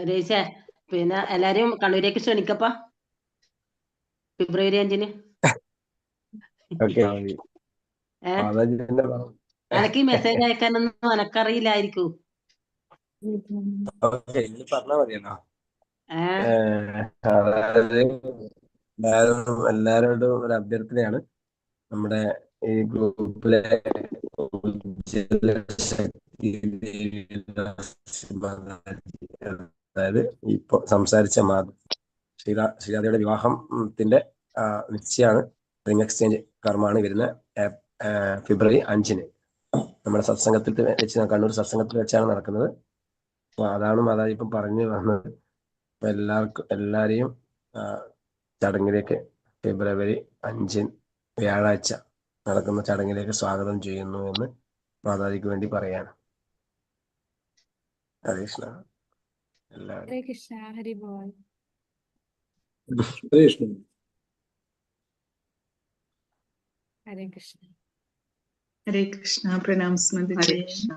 രേശേ പിന്നെ എല്ലാരെയും കണ്ണൂരേക്ക് ക്ഷണിക്കപ്പ ഫെബ്രുവരി 5-ന്. ഓക്കെ അനക്ക് ഈ മെസ്സേജ് അയക്കാനൊന്നും എനക്കറിയില്ലായിരിക്കും. പറഞ്ഞാ മതിയല്ലോ. ഏഹ് അതായത് എല്ലാരോടും ഒരു അഭ്യർത്ഥനയാണ്. നമ്മുടെ ഈ ഗ്രൂപ്പിലെ അതായത് ഇപ്പൊ സംസാരിച്ച ശ്രീരാധയുടെ വിവാഹത്തിന്റെ നിശ്ചയാണ്, റിംഗ് എക്സ്ചേഞ്ച് കർമ്മമാണ് വരുന്ന ഫെബ്രുവരി 5-ന് നമ്മുടെ സത്സംഗത്തിൽ വെച്ച്, കണ്ണൂർ സത്സംഗത്തിൽ വെച്ചാണ് നടക്കുന്നത്. അപ്പൊ അതാണ് മാതാജി ഇപ്പം പറഞ്ഞു വന്നത്. അപ്പൊ എല്ലാരെയും ചടങ്ങിലേക്ക് ഫെബ്രുവരി 5 വ്യാഴാഴ്ച നടക്കുന്ന ചടങ്ങിലേക്ക് സ്വാഗതം ചെയ്യുന്നു എന്ന് മാതാജിക്ക് വേണ്ടി പറയാണ്. ഹരേ കൃഷ്ണ. എല്ലാവരും ഹരേ കൃഷ്ണ. ഹരി ബോൾ. ഹരേ കൃഷ്ണ. ഹരേ കൃഷ്ണ. ഹരേ കൃഷ്ണ. പ്രണാം സ്മൃതി. ഹരേ കൃഷ്ണ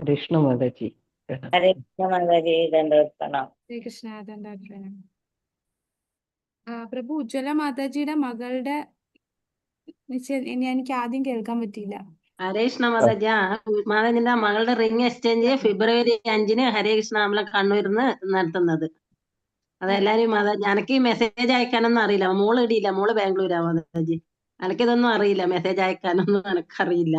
കൃഷ്ണ മാതാജി. ഹരേ കൃഷ്ണ മാതാജി. ദണ്ഡവത്പ്രണാം. ഹരേ കൃഷ്ണ. ദണ്ഡവത്പ്രണാം. പ്രഭു, ഉജ്ജ്വല മാതാജിയുടെ മകളുടെ നിശ്ചയം എനിക്ക് ആദ്യം കേൾക്കാൻ പറ്റിയില്ല. ഹരേ കൃഷ്ണ മാതാജി. മാതാജിന്റെ മകളുടെ റിംഗ് എക്സ്ചേഞ്ച് ഫെബ്രുവരി 5-ന് ഹരേ കൃഷ്ണ നമ്മളെ കണ്ണൂരിന്ന് നടത്തുന്നത്. അതെല്ലാരും മാതാജി, എനക്ക് ഈ മെസ്സേജ് അയക്കാനൊന്നും അറിയില്ല. മോള് ഇടിയില്ല, മോള് ബാംഗ്ലൂരാ മാതാജി. എനക്കിതൊന്നും അറിയില്ല, മെസ്സേജ് അയക്കാനൊന്നും എനക്കറിയില്ല.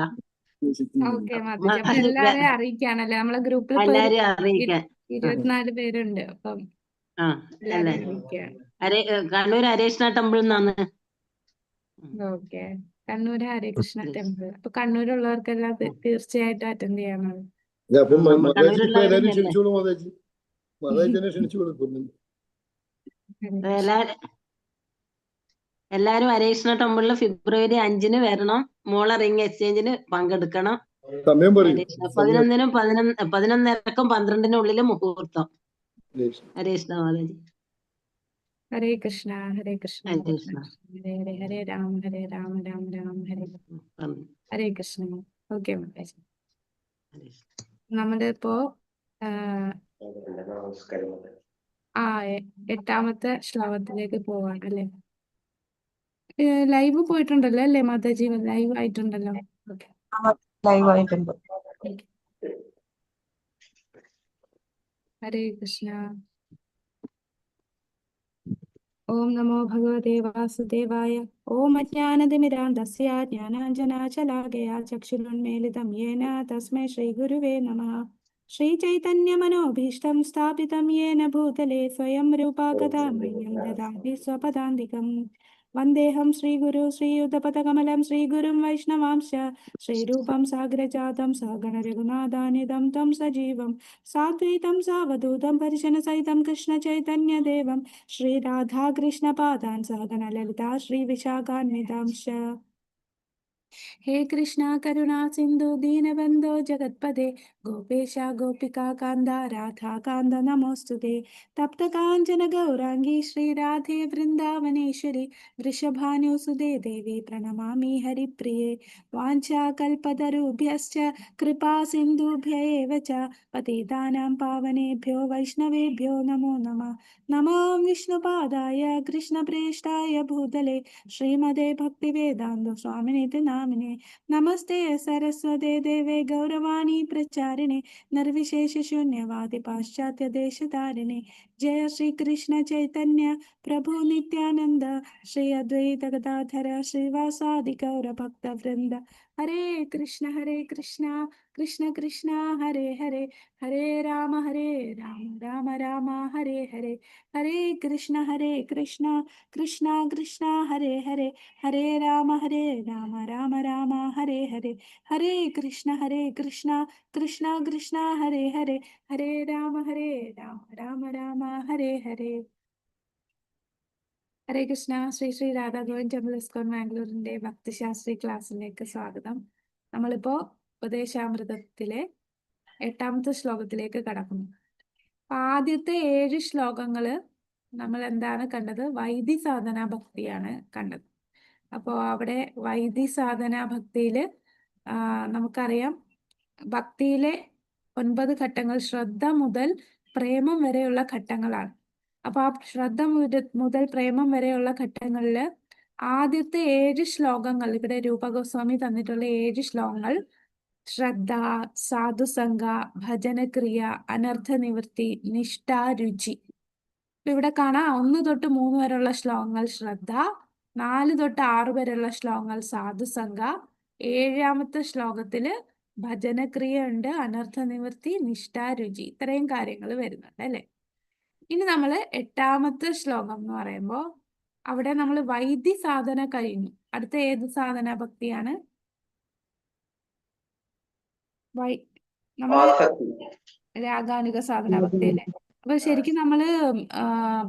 ഓക്കെ മാതാജി, അപ്പൊ എല്ലാരെയും അറിയിക്കാണല്ലേ നമ്മളെ ഗ്രൂപ്പിൽ. എല്ലാരും അറിയിക്കാൻ 24 പേരുണ്ട്. അപ്പം അല്ലേ കണ്ണൂർ ഹരേകൃഷ്ണ ടെമ്പിൾ നിന്നാണ്. Okay, Kannur Harekrushna temple. അപ്പൊ കണ്ണൂരുള്ളവർക്കെല്ലാം തീർച്ചയായിട്ടും അറ്റൻഡ് ചെയ്യണം. എല്ലാരും ക്ഷണിച്ചോളൂ മാതാജി. മാതാജി തന്നെ ക്ഷണിച്ചു കൊടുക്കുന്നുണ്ട്. എല്ലാരും ഹരേകൃഷ്ണ ടെമ്പിളിൽ ഫെബ്രുവരി 5-ന് വരണം. മോളെ റിംഗ് എക്സ്ചേഞ്ചിന് പങ്കെടുക്കണം. സമയം പറയൂ. 11-നും 11:30-ക്കും 12-നും മുഹൂർത്തം. ഹരേകൃഷ്ണ മാതാജി. ഹരേ കൃഷ്ണ. ഹരേ കൃഷ്ണ. ഹരേ കൃഷ്ണ. ഹരേ ഹരേ. ഹരേ രാം ഹരേ രാം രാം രാം ഹരേ ഹരേ കൃഷ്ണ. ഓക്കെ മാതാജി, നമ്മളിപ്പോ 8ാമത്തെ ശ്ലോകത്തിലേക്ക് പോവാണ് അല്ലേ? ലൈവ് പോയിട്ടുണ്ടല്ലോ അല്ലേ മാതാജി? ലൈവ് ആയിട്ടുണ്ടല്ലോ. ഓക്കെ, ലൈവ് ആയിട്ടുണ്ട്. ഹരേ കൃഷ്ണ. ഓം നമോ ഭഗവതേ വാസുദേവായ. ഓം അജ്ഞാനതിമിരാന്ധസ്യ ജ്ഞാനാഞ്ജനാശലാകയാ ചക്ഷുരുന്മീലിതം യേന തസ്മൈ ശ്രീഗുരുവേ നമഃ. ശ്രീചൈതന്യമനോഭീഷ്ടം സ്ഥാപിതം യേന ഭൂതലേ സ്വയം രൂപാ ഗദാ മഹ്യം ദദാതി സ്വപദാന്തികം. വന്ദേഹം ശ്രീഗുരു ശ്രീയുതപദകമലം ശ്രീഗുരും വൈഷ്ണവാംശ ശ്രീരൂപം സാഗ്രജാതം സഗണ രഘുനാഥാനിധം ത്വം സജീവം സാദ്വൈതം സാവധൂതം പരിജനസഹിതം കൃഷ്ണ ചൈതന്യദേവം ശ്രീരാധാകൃഷ്ണപാദാൻ സഹഗണ ലളിതാ ശ്രീവിശാഖാന്വിതാംശ. ഹേ കൃഷ്ണ കരുണാ സിന്ധു ദീനബന്ധോ ജഗത്പദേ ഗോപേശ ഗോപികാ കാന്ത രാധാകാന്ത നമോസ്തുതേ. തപ്തകാഞ്ചന ഗൗരാംഗീ ശ്രീരാധേ വൃന്ദാവനേശ്വരി വൃഷഭാനുസുതേ ദേവി പ്രണമാമി ഹരിപ്രിയേ. വാഞ്ചാകൽപതരുഭ്യശ്ച കൃപാ സിന്ധുഭ്യ ഏവ ച പതിതാനാം പാവനേഭ്യോ വൈഷ്ണവേഭ്യോ നമോ നമഃ. നമോ വിഷ്ണുപാദായ കൃഷ്ണപ്രേഷ്ഠായ ഭൂതലേ ശ്രീമദേ ഭക്തിവേദാന്ത സ്വാമിനിതി നാമിനെ. നമസ്തേ സരസ്വതേ ദേവേ ഗൗരവാണി പ്രചാരിണേ നിർവിശേഷ ശൂന്യവാദി പാശ്ചാത്യ ദേശധാരിണേ. ജയ ശ്രീകൃഷ്ണ ചൈതന്യ പ്രഭു നിത്യാനന്ദ ശ്രീ അദ്വൈത ഗദാധര ശ്രീവാസാദി ഗൗരഭക്തവൃന്ദ. ഹരേ കൃഷ്ണ കൃഷ്ണ കൃഷ്ണ ഹരേ ഹരേ, ഹരേ രാമ രാമ രാമ ഹരേ ഹരേ. ഹരേ കൃഷ്ണ കൃഷ്ണ കൃഷ്ണ ഹരേ ഹരേ, ഹരേ രാമ രാമ രാമ ഹരേ ഹരേ. ഹരേ കൃഷ്ണ കൃഷ്ണ കൃഷ്ണ ഹരേ ഹരേ, ഹരേ രാമ രാമ രാമ ഹരേ ഹരേ. ഹരേ കൃഷ്ണ. ശ്രീ ശ്രീ രാധാ ഗോവിന്ദ് ടെമ്പിൾ ഇസ്കോൺ ബാംഗ്ലൂരിന്റെ ഭക്തിശാസ്ത്രി ക്ലാസ്സിലേക്ക് സ്വാഗതം. നമ്മളിപ്പോ ഉപദേശാമൃതത്തിലെ 8ാമത്തെ ശ്ലോകത്തിലേക്ക് കടക്കുന്നു. ആദ്യത്തെ 7 ശ്ലോകങ്ങള് നമ്മൾ എന്താണ് കണ്ടത്? വൈദി സാധനാ ഭക്തിയാണ് കണ്ടത്. അപ്പോൾ അവിടെ വൈദി സാധനാ ഭക്തിയില് നമുക്കറിയാം, ഭക്തിയിലെ 9 ഘട്ടങ്ങൾ ശ്രദ്ധ മുതൽ പ്രേമം വരെയുള്ള ഘട്ടങ്ങളാണ്. അപ്പൊ ആ ശ്രദ്ധ മുതൽ പ്രേമം വരെയുള്ള ഘട്ടങ്ങളില് ആദ്യത്തെ 7 ശ്ലോകങ്ങൾ, ഇവിടെ രൂപഗോസ്വാമി തന്നിട്ടുള്ള 7 ശ്ലോകങ്ങൾ ശ്രദ്ധ, സാധുസംഗ, ഭജനക്രിയ, അനർത്ഥ നിവൃത്തി, നിഷ്ഠ, രുചി. ഇവിടെ കാണാം 1 തൊട്ട് 3 വരെയുള്ള ശ്ലോകങ്ങൾ ശ്രദ്ധ, 4 തൊട്ട് 6 വരെയുള്ള ശ്ലോകങ്ങൾ സാധുസംഗ, 7ാമത്തെ ശ്ലോകത്തില് ഭജനക്രിയ ഉണ്ട്, അനർത്ഥ നിവൃത്തി, നിഷ്ഠ, രുചി, ഇത്രയും കാര്യങ്ങൾ വരുന്നുണ്ട് അല്ലെ. ഇനി നമ്മൾ 8ാമത്തെ ശ്ലോകം എന്ന് പറയുമ്പോൾ അവിടെ നമ്മൾ വൈദ്യ സാധന കഴിഞ്ഞു. അടുത്ത ഏത് സാധന ഭക്തിയാണ്? നമ്മള് രാഗാനുഗ സാധന ഭക്തി അല്ലേ. അപ്പൊ ശരിക്കും നമ്മള്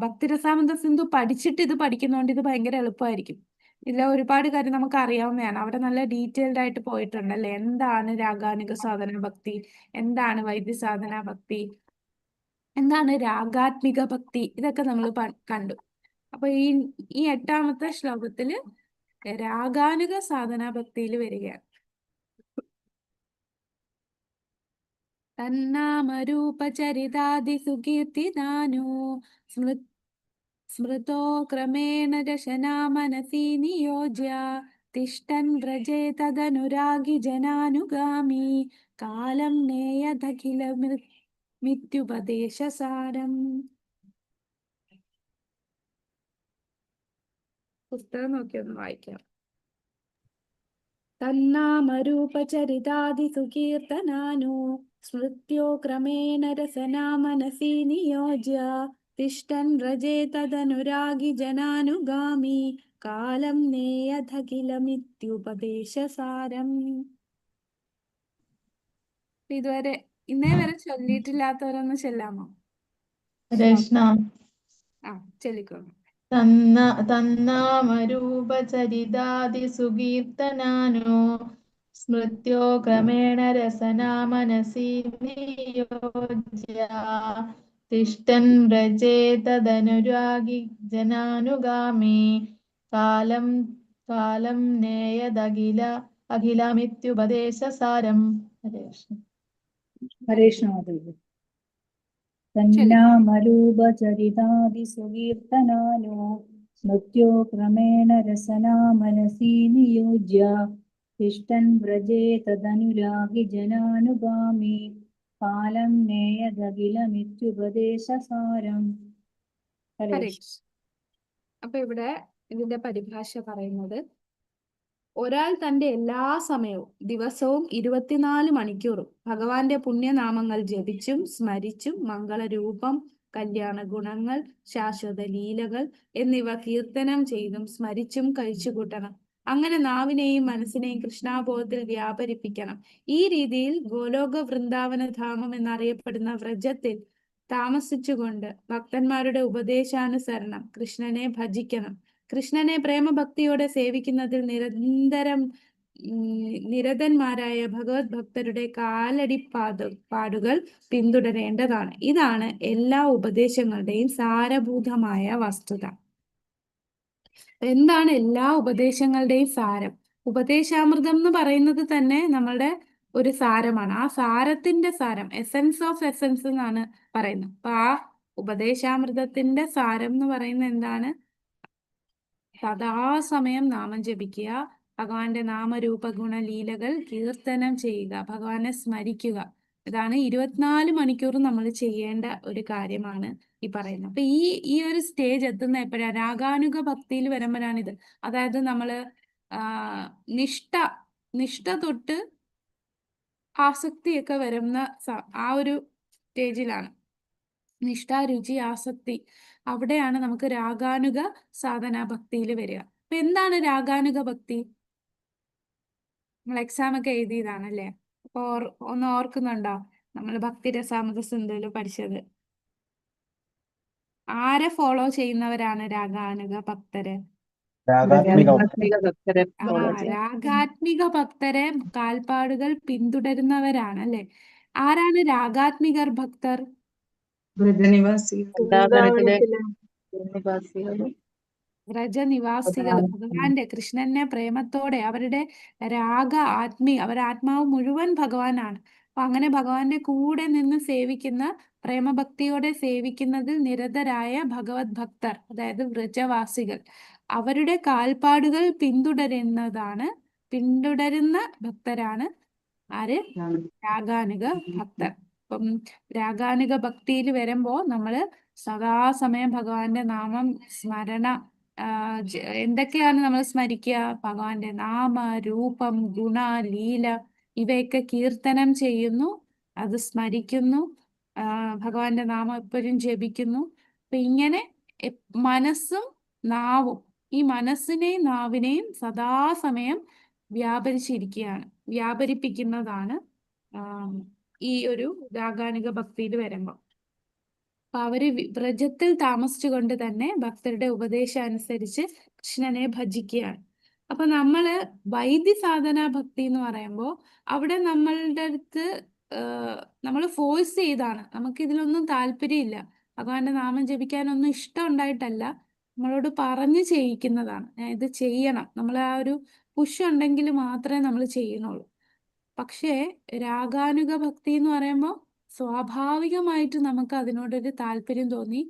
ഭക്തിരസാമൃത സിന്ധു പഠിച്ചിട്ട് ഇത് പഠിക്കുന്നതുകൊണ്ട് ഇത് ഭയങ്കര എളുപ്പമായിരിക്കും. ഇതിലെ ഒരുപാട് കാര്യം നമുക്ക് അറിയാവുന്നതാണ്. അവിടെ നല്ല ഡീറ്റെയിൽഡ് ആയിട്ട് പോയിട്ടുണ്ടല്ലേ. എന്താണ് രാഗാനുഗ സാധന ഭക്തി, എന്താണ് വൈദ്യ സാധന ഭക്തി, എന്താണ് രാഗാത്മിക ഭക്തി, ഇതൊക്കെ നമ്മൾ കണ്ടു. അപ്പൊ ഈ 8ാമത്തെ ശ്ലോകത്തില് രാഗാനുഗ സാധന ഭക്തിയിൽ വരികയാണ്. തന്നാമരൂപചരിതാദി സുകീർത്തിദാനോ സ്മൃതോ ക്രമേണ രശനാ മനസി നിയോജ്യ തിഷ്ടൻ വ്രജേ തദനുരാഗി ജനാനുഗാമി കാലം നേയദഖില മിത്യുപദേശസാരം. പുസ്തകം നോക്കി ഒന്ന് വായിക്കാം. തന്നാമരൂപചരിതാദി സുകീർത്തനാനോ സ്മൃത്യോ ക്രമേണ രസനാ മനസി നിയോജ്യ തിഷ്ടൻ വ്രജേ തദനുരാഗി ജനാനുഗാമി കാലം നേയദഖിലമിത്യുപദേശസാരം. ഇതുവരെ ഇന്നേ വരെ ചൊല്ലിയിട്ടില്ലാത്തവരൊന്ന് ചെല്ലാമോ? കൃഷ്ണ ആ, ചൊല്ലിക്കോ. തന്നാമരൂപചരിതാദി സുകീർത്തനാനോ സ്മൃത്യോ ക്രമേണ രസനാ മനസി നിയോജ്യ തിഷ്ടൻ വ്രജേ തദനുരാഗി ജനാനുഗാമി കാലം നേയദഖില അഖിലമിത്യുപദേശസാരം. ഹരേ കൃഷ്ണ. തന്നാമരൂപചരിതാദി സുകീർത്തനാനോ സ്മൃത്യോ ക്രമേണ രസനാ മനസി നിയോജ്യ തിഷ്ടൻ വ്രജേ തദനുരാഗി ജനാനുഗാമി കാലം നേയദഖിലമിത്യുപദേശസാരം. ഹരേ കൃഷ്ണ. അപ്പൊ ഇവിടെ ഇതിന്റെ പരിഭാഷ പറയുന്നത്, ഒരാൾ തന്റെ എല്ലാ സമയവും ദിവസവും 24 മണിക്കൂറും ഭഗവാന്റെ പുണ്യനാമങ്ങൾ ജപിച്ചും സ്മരിച്ചും മംഗളരൂപം, കല്യാണ ഗുണങ്ങൾ, ശാശ്വത ലീലകൾ എന്നിവ കീർത്തനം ചെയ്തും സ്മരിച്ചും കഴിച്ചുകൂട്ടണം. അങ്ങനെ നാവിനെയും മനസ്സിനെയും കൃഷ്ണാബോധത്തിൽ വ്യാപരിപ്പിക്കണം. ഈ രീതിയിൽ ഗോലോക വൃന്ദാവന ധാമം എന്നറിയപ്പെടുന്ന വ്രജത്തിൽ താമസിച്ചുകൊണ്ട് ഭക്തന്മാരുടെ ഉപദേശാനുസരണം കൃഷ്ണനെ ഭജിക്കണം. കൃഷ്ണനെ പ്രേമഭക്തിയോടെ സേവിക്കുന്നതിൽ നിരതന്മാരായ ഭഗവത് ഭക്തരുടെ പാടുകൾ പിന്തുടരേണ്ടതാണ്. ഇതാണ് എല്ലാ ഉപദേശങ്ങളുടെയും സാരഭൂതമായ വസ്തുത. എന്താണ് എല്ലാ ഉപദേശങ്ങളുടെയും സാരം? ഉപദേശാമൃതം എന്ന് പറയുന്നത് തന്നെ നമ്മളുടെ ഒരു സാരമാണ്. ആ സാരത്തിന്റെ സാരം, എസെൻസ് ഓഫ് എസെൻസ് എന്നാണ് പറയുന്നത്. അപ്പൊ ആ ഉപദേശാമൃതത്തിന്റെ സാരം എന്ന് പറയുന്നത് എന്താണ്? സദാസമയം നാമം ജപിക്കുക, ഭഗവാന്റെ നാമരൂപ ഗുണലീലകൾ കീർത്തനം ചെയ്യുക, ഭഗവാനെ സ്മരിക്കുക. ഇതാണ് 24 മണിക്കൂറും നമ്മൾ ചെയ്യേണ്ട ഒരു കാര്യമാണ് ഈ പറയുന്നത്. അപ്പൊ ഈ ഒരു സ്റ്റേജ് എത്തുന്ന എപ്പോഴാണ്? രാഗാനുഗ ഭക്തിയിൽ വരുമ്പോഴാണിത്. അതായത് നമ്മള് നിഷ്ഠ തൊട്ട് ആസക്തിയൊക്കെ വരുന്ന ആ ഒരു സ്റ്റേജിലാണ്. നിഷ്ഠ, രുചി, ആസക്തി, അവിടെയാണ് നമുക്ക് രാഗാനുഗ സാധനാ ഭക്തിയിൽ വരിക. അപ്പൊ എന്താണ് രാഗാനുഗ ഭക്തി? നമ്മൾ എക്സാം ഒക്കെ എഴുതിയതാണല്ലേ. അപ്പൊ ഒന്ന് ഓർക്കുന്നുണ്ടോ നമ്മൾ ഭക്തി രസാമൃത സിന്ധുവിൽ പഠിച്ചത്? ആരെ ഫോളോ ചെയ്യുന്നവരാണ് രാഗാനുഗ ഭക്തര്? രാഗാത്മിക ഭക്തരെ കാൽപ്പാടുകൾ പിന്തുടരുന്നവരാണ് അല്ലെ. ആരാണ് രാഗാത്മികർ ഭക്തർ? വ്രജനിവാസികൾ. ഭഗവാന്റെ കൃഷ്ണനെ പ്രേമത്തോടെ അവരുടെ അവരുടെ ആത്മാവ് മുഴുവൻ ഭഗവാനാണ്. അപ്പൊ അങ്ങനെ ഭഗവാന്റെ കൂടെ നിന്ന് സേവിക്കുന്ന, പ്രേമഭക്തിയോടെ സേവിക്കുന്നതിൽ നിരതരായ ഭഗവത് ഭക്തർ, അതായത് വ്രജവാസികൾ, അവരുടെ കാൽപ്പാടുകൾ പിന്തുടരുന്ന ഭക്തരാണ് ആര്? രാഗാനുഗ ഭക്തർ. അപ്പം രാഗാനുഗ ഭക്തിയിൽ വരുമ്പോ നമ്മള് സദാസമയം ഭഗവാന്റെ നാമം സ്മരണ, എന്തൊക്കെയാണ് നമ്മൾ സ്മരിക്കുക? ഭഗവാന്റെ നാമ, രൂപം, ഗുണ, ലീല ഇവയൊക്കെ കീർത്തനം ചെയ്യുന്നു, അത് സ്മരിക്കുന്നു, ഭഗവാന്റെ നാമം എപ്പോഴും ജപിക്കുന്നു. അപ്പൊ ഇങ്ങനെ മനസ്സും നാവും, ഈ മനസ്സിനെയും നാവിനെയും സദാസമയം വ്യാപരിപ്പിക്കുന്നതാണ് ഈ ഒരു രാഗാനുഗ ഭക്തിയിൽ വരുമ്പോൾ. അപ്പൊ അവര് വ്രജത്തിൽ താമസിച്ചുകൊണ്ട് തന്നെ ഭക്തരുടെ ഉപദേശം അനുസരിച്ച് കൃഷ്ണനെ ഭജിക്കുകയാണ്. അപ്പൊ നമ്മള് വൈദ്യസാധന ഭക്തി എന്ന് പറയുമ്പോൾ അവിടെ നമ്മളുടെ അടുത്ത് നമ്മൾ ഫോഴ്സ് ചെയ്താണ്, നമുക്ക് ഇതിലൊന്നും താല്പര്യമില്ല, ഭഗവാന്റെ നാമം ജപിക്കാനൊന്നും ഇഷ്ടം ഉണ്ടായിട്ടല്ല, നമ്മളോട് പറഞ്ഞു ചെയ്യിക്കുന്നതാണ്. ഇത് ചെയ്യണം, നമ്മൾ ആ ഒരു പുഷ് ഉണ്ടെങ്കിൽ മാത്രമേ നമ്മൾ ചെയ്യുന്നുള്ളൂ. പക്ഷേ രാഗാനുഗ ഭക്തി എന്ന് പറയുമ്പോൾ സ്വാഭാവികമായിട്ട് നമുക്ക് അതിനോടൊരു താല്പര്യം തോന്നി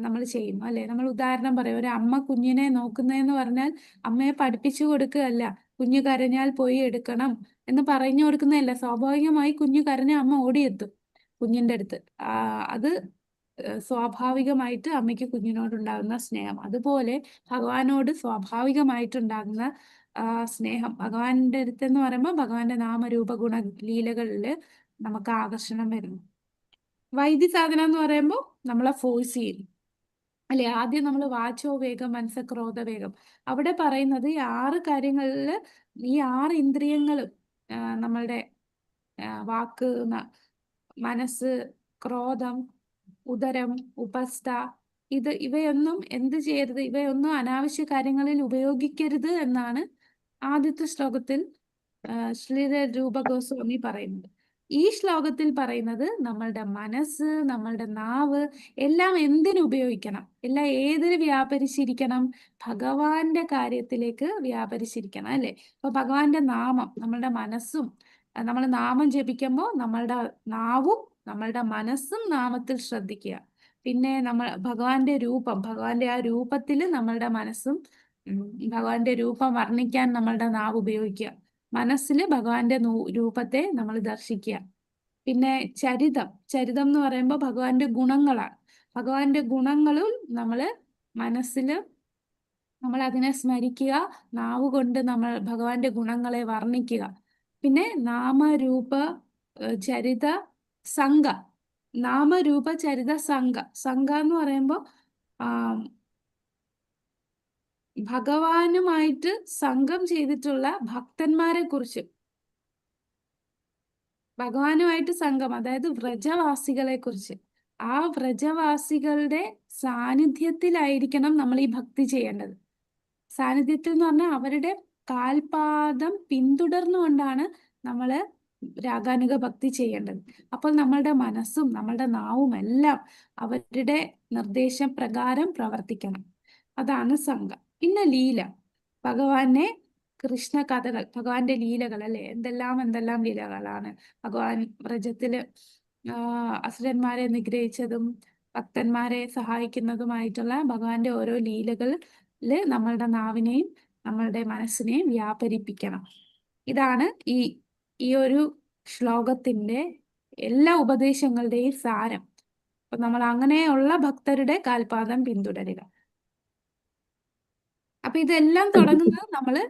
നമ്മൾ ചെയ്യുന്നു, അല്ലെ? നമ്മൾ ഉദാഹരണം പറയും, ഒരു അമ്മ കുഞ്ഞിനെ നോക്കുന്നതെന്ന് പറഞ്ഞാൽ അമ്മയെ പഠിപ്പിച്ചു കൊടുക്കുകയല്ല, കുഞ്ഞു കരഞ്ഞാൽ പോയി എടുക്കണം എന്ന് പറഞ്ഞു കൊടുക്കുന്നതല്ല. സ്വാഭാവികമായി കുഞ്ഞു കരഞ്ഞ അമ്മ ഓടിയെത്തും കുഞ്ഞിന്റെ അടുത്ത്. അത് സ്വാഭാവികമായിട്ട് അമ്മയ്ക്ക് കുഞ്ഞിനോടുണ്ടാകുന്ന സ്നേഹം. അതുപോലെ ഭഗവാനോട് സ്വാഭാവികമായിട്ടുണ്ടാകുന്ന സ്നേഹം, ഭഗവാന്റെ അടുത്ത് എന്ന് പറയുമ്പോൾ ഭഗവാന്റെ നാമരൂപ ഗുണ ലീലകളിൽ നമുക്ക് ആകർഷണം വരുന്നു. വൈദ്യസാധന എന്ന് പറയുമ്പോൾ നമ്മളെ ഫോഴ്സ് ചെയ്യുന്നു, അല്ലെ? ആദ്യം നമ്മൾ വാചോ വേഗം, മനസ്സ ക്രോധ വേഗം. അവിടെ പറയുന്നത് ഈ 6 കാര്യങ്ങളില്, ഈ 6 ഇന്ദ്രിയങ്ങളും നമ്മളുടെ വാക്ക്, മനസ്സ്, ക്രോധം, ഉദരം, ഉപസ്ഥ, ഇവയൊന്നും എന്ത് ചെയ്യരുത്, ഇവയൊന്നും അനാവശ്യ കാര്യങ്ങളിൽ ഉപയോഗിക്കരുത് എന്നാണ് ആദ്യത്തെ ശ്ലോകത്തിൽ ശ്രീധര രൂപ ഗോസ്വാമി പറയുന്നത്. ഈ ശ്ലോകത്തിൽ പറയുന്നത് നമ്മളുടെ മനസ്സ്, നമ്മളുടെ നാവ് എല്ലാം എന്തിനു ഉപയോഗിക്കണം, എല്ലാം ഏതിന് വ്യാപരിച്ചിരിക്കണം? ഭഗവാന്റെ കാര്യത്തിലേക്ക് വ്യാപരിച്ചിരിക്കണം, അല്ലെ? അപ്പൊ ഭഗവാന്റെ നാമം, നമ്മളുടെ മനസ്സും, നമ്മൾ നാമം ജപിക്കുമ്പോൾ നമ്മളുടെ നാവും നമ്മളുടെ മനസ്സും നാമത്തിൽ ശ്രദ്ധിക്കുക. പിന്നെ നമ്മൾ ഭഗവാന്റെ രൂപം, ഭഗവാന്റെ ആ രൂപത്തിൽ നമ്മളുടെ മനസ്സും, ഭഗവാന്റെ രൂപം വർണ്ണിക്കാൻ നമ്മളുടെ നാവ് ഉപയോഗിക്കുക. മനസ്സിൽ ഭഗവാന്റെ രൂപത്തെ നമ്മൾ ദർശിക്കുക. പിന്നെ ചരിതം എന്ന് പറയുമ്പോൾ ഭഗവാന്റെ ഗുണങ്ങളാണ്. ഭഗവാന്റെ ഗുണങ്ങളും മനസ്സിൽ നമ്മൾ അതിനെ സ്മരിക്കുക, നാവ് കൊണ്ട് നമ്മൾ ഭഗവാന്റെ ഗുണങ്ങളെ വർണ്ണിക്കുക. പിന്നെ നാമരൂപ ചരിത സംഘ, നാമരൂപ ചരിത സംഘ എന്ന് പറയുമ്പോൾ ഭഗവാനുമായിട്ട് സംഘം ചെയ്തിട്ടുള്ള ഭക്തന്മാരെ കുറിച്ച്, ഭഗവാനുമായിട്ട് സംഘം, അതായത് വ്രജവാസികളെ കുറിച്ച്, ആ വ്രജവാസികളുടെ സാന്നിധ്യത്തിലായിരിക്കണം നമ്മൾ ഈ ഭക്തി ചെയ്യേണ്ടത്. സാന്നിധ്യത്തിൽ എന്ന് പറഞ്ഞാൽ അവരുടെ കാൽപാദം പിന്തുടർന്നുകൊണ്ടാണ് നമ്മൾ രാഗാനുഗ ഭക്തി ചെയ്യേണ്ടത്. അപ്പോൾ നമ്മളുടെ മനസ്സും നമ്മളുടെ നാവും എല്ലാം അവരുടെ നിർദ്ദേശപ്രകാരം പ്രവർത്തിക്കണം. അതാണ് സംഘം. പിന്നെ ലീല, ഭഗവാനെ കൃഷ്ണ കഥകൾ, ഭഗവാന്റെ ലീലകൾ, അല്ലെ? എന്തെല്ലാം ലീലകളാണ് ഭഗവാൻ വ്രജത്തില് അസുരന്മാരെ നിഗ്രഹിച്ചതും ഭക്തന്മാരെ സഹായിക്കുന്നതുമായിട്ടുള്ള ഭഗവാന്റെ ഓരോ ലീലകളില് നമ്മളുടെ നാവിനെയും നമ്മളുടെ മനസ്സിനെയും വ്യാപരിപ്പിക്കണം. ഇതാണ് ഈ ഒരു ശ്ലോകത്തിന്റെ എല്ലാ ഉപദേശങ്ങളുടെയും സാരം. അപ്പൊ നമ്മൾ അങ്ങനെയുള്ള ഭക്തരുടെ കാൽപാദം പിന്തുടരുക. അപ്പൊ ഇതെല്ലാം തുടങ്ങുന്നത് നമ്മള്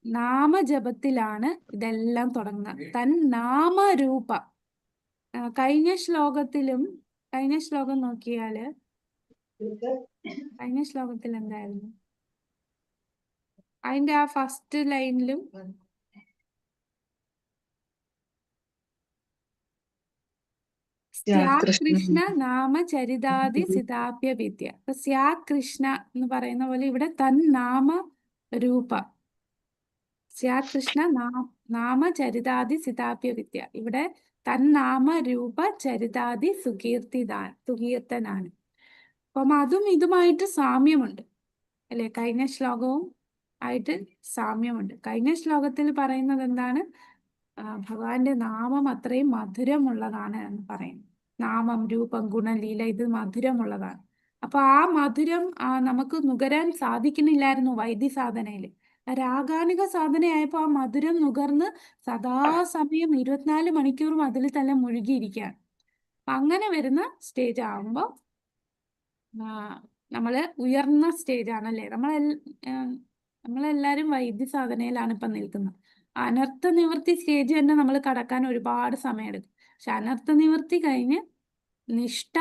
നാമജപത്തിലാണ്. ഇതെല്ലാം തുടങ്ങുന്നത് തൻ നാമരൂപ. കഴിഞ്ഞ ശ്ലോകം നോക്കിയാല് കഴിഞ്ഞ ശ്ലോകത്തിൽ എന്തായിരുന്നു? അതിന്റെ ആ ഫസ്റ്റ് ലൈനിലും കൃഷ്ണ നാമ ചരിതാദി സിതാപ്യ വിദ്യ. അപ്പൊ കൃഷ്ണ എന്ന് പറയുന്ന പോലെ ഇവിടെ തൻ നാമ രൂപ, കൃഷ്ണ നാമ ചരിതാദി സിതാപ്യ വിദ്യ. ഇവിടെ തൻ നാമ രൂപ ചരിതാദി സുകീർത്തനാണ്. അപ്പം അതും ഇതുമായിട്ട് സാമ്യമുണ്ട്, അല്ലെ? കഴിഞ്ഞ ശ്ലോകവും ആയിട്ട് സാമ്യമുണ്ട്. കഴിഞ്ഞ ശ്ലോകത്തിൽ പറയുന്നത് എന്താണ്? ഭഗവാന്റെ നാമം അത്രയും മധുരമുള്ളതാണ് എന്ന് പറയും. നാമം, രൂപം, ഗുണം, ലീല ഇത് മധുരമുള്ളതാണ്. അപ്പൊ ആ മധുരം നമുക്ക് നുകരാൻ സാധിക്കുന്നില്ലായിരുന്നു വൈദ്യ സാധനയില്. രാഗാനുക സാധനയായപ്പോ ആ മധുരം നുകർന്ന് സദാസമയം 24 മണിക്കൂറും അതിൽ തന്നെ മുഴുകിയിരിക്കുകയാണ്. അങ്ങനെ വരുന്ന സ്റ്റേജ് ആകുമ്പോ നമ്മള് ഉയർന്ന സ്റ്റേജ് ആണല്ലേ. നമ്മളെല്ലാരും വൈദ്യ സാധനയിലാണ് ഇപ്പൊ നിൽക്കുന്നത്. അനർത്ഥ നിവൃത്തി സ്റ്റേജ് തന്നെ നമ്മൾ കടക്കാൻ ഒരുപാട് സമയമെടുക്കും. പക്ഷെ അനർത്ഥ നിവൃത്തി കഴിഞ്ഞ് നിഷ്ഠ,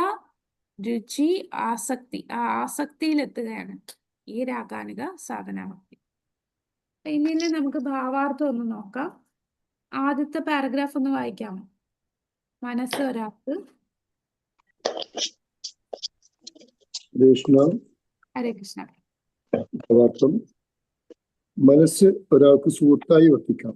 രുചി, ആസക്തി, ആ ആസക്തിയിലെത്തുകയാണ് ഈ രാഗാനുക സാധനാഭക്തി. ഇനി നമുക്ക് ഭാവാർത്ഥം ഒന്ന് നോക്കാം. ആദ്യത്തെ പാരഗ്രാഫ് ഒന്ന് വായിക്കാമോ? മനസ്സ് ഒരാൾക്ക്. ഹരേ കൃഷ്ണ. ഭാവാർത്ഥം: മനസ്സ് ഒരാൾക്ക് സുഹൃത്തായി വർത്തിക്കാം,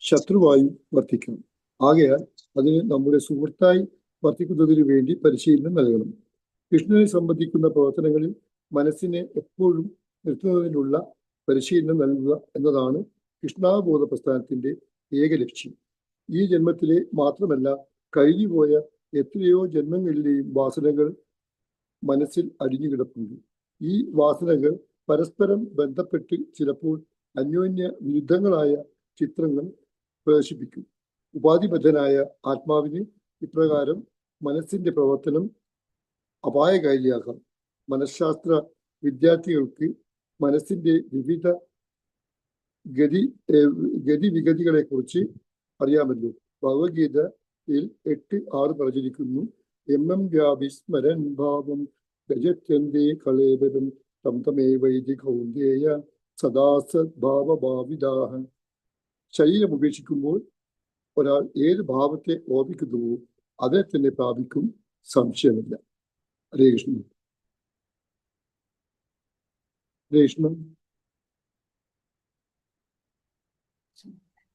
ശത്രുവായി വർത്തിക്കാം. ആകയാൽ അതിന് നമ്മുടെ സുഹൃത്തായി വർത്തിക്കുന്നതിനു വേണ്ടി പരിശീലനം നൽകണം. കൃഷ്ണനെ സംബന്ധിക്കുന്ന പ്രവർത്തനങ്ങളിൽ മനസ്സിനെ എപ്പോഴും നിർത്തുന്നതിനുള്ള പരിശീലനം നൽകുക എന്നതാണ് കൃഷ്ണാബോധ പ്രസ്ഥാനത്തിന്റെ ഏക ലക്ഷ്യം. ഈ ജന്മത്തിലെ മാത്രമല്ല, കഴിഞ്ഞുപോയ എത്രയോ ജന്മങ്ങളിലെയും വാസനകൾ മനസ്സിൽ അടിഞ്ഞു കിടപ്പുണ്ട്. ഈ വാസനകൾ പരസ്പരം ബന്ധപ്പെട്ട് ചിലപ്പോൾ അന്യോന്യ വിരുദ്ധങ്ങളായ ചിത്രങ്ങൾ പ്രദർശിപ്പിക്കും. ഉപാധിബദ്ധനായ ആത്മാവിന് ഇപ്രകാരം മനസ്സിന്റെ പ്രവർത്തനം അപായകാരിയാകാം. മനഃശാസ്ത്ര വിദ്യാർത്ഥികൾക്ക് മനസ്സിന്റെ വിവിധ ഗതിവിഗതികളെ കുറിച്ച് അറിയാമല്ലോ. ഭഗവത്ഗീതയിൽ 8:6 പറഞ്ഞിരിക്കുന്നു: എം വ്യാപിസ്മരൻ ഭാവം ഗജത്യന്തേ കളേബരം തം തമേവൈതി കൗന്ദേയ സദാസദ്ഭാവഭാവിതാഹ. ശരീരം ഉപേക്ഷിക്കുമ്പോൾ ഒരാൾ ഏത് ഭാവത്തെ ഓർമ്മിക്കുന്നുവോ അതിനെ തന്നെ പ്രാപിക്കും, സംശയമില്ല. ഹരേ കൃഷ്ണ. ഹരേ കൃഷ്ണ.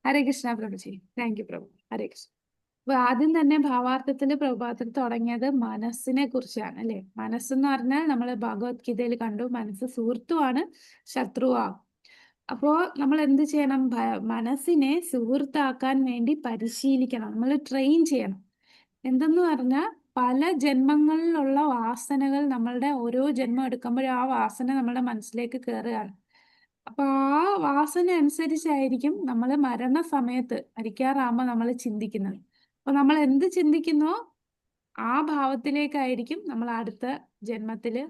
ഹരേ കൃഷ്ണ പ്രഭുജി. താങ്ക് യു പ്രഭു. ഹരേ കൃഷ്ണ. അപ്പൊ ആദ്യം തന്നെ ഭാവാർത്ഥത്തിന്റെ പ്രഭാതത്തിൽ തുടങ്ങിയത് മനസ്സിനെ കുറിച്ചാണ് അല്ലെ. മനസ്സെന്ന് പറഞ്ഞാൽ നമ്മൾ ഭഗവത്ഗീതയിൽ കണ്ടു, മനസ്സ് സുഹൃത്തുമാണ്, ശത്രുവാകും. അപ്പോ നമ്മൾ എന്ത് ചെയ്യണം? മനസ്സിനെ സുഹൃത്താക്കാൻ വേണ്ടി പരിശീലിക്കണം, നമ്മൾ ട്രെയിൻ ചെയ്യണം. എന്തെന്ന് പറഞ്ഞാൽ പല ജന്മങ്ങളിലുള്ള വാസനകൾ നമ്മളുടെ ഓരോ ജന്മം എടുക്കുമ്പോഴും ആ വാസന നമ്മുടെ മനസ്സിലേക്ക് കയറുകയാണ്. അപ്പൊ ആ വാസന അനുസരിച്ചായിരിക്കും നമ്മൾ മരണസമയത്ത് മരിക്കാറാകുമ്പോൾ നമ്മൾ ചിന്തിക്കുന്നത്. അപ്പൊ നമ്മൾ എന്ത് ചിന്തിക്കുന്നോ ആ ഭാവത്തിലേക്കായിരിക്കും നമ്മൾ അടുത്ത ജന്മത്തില്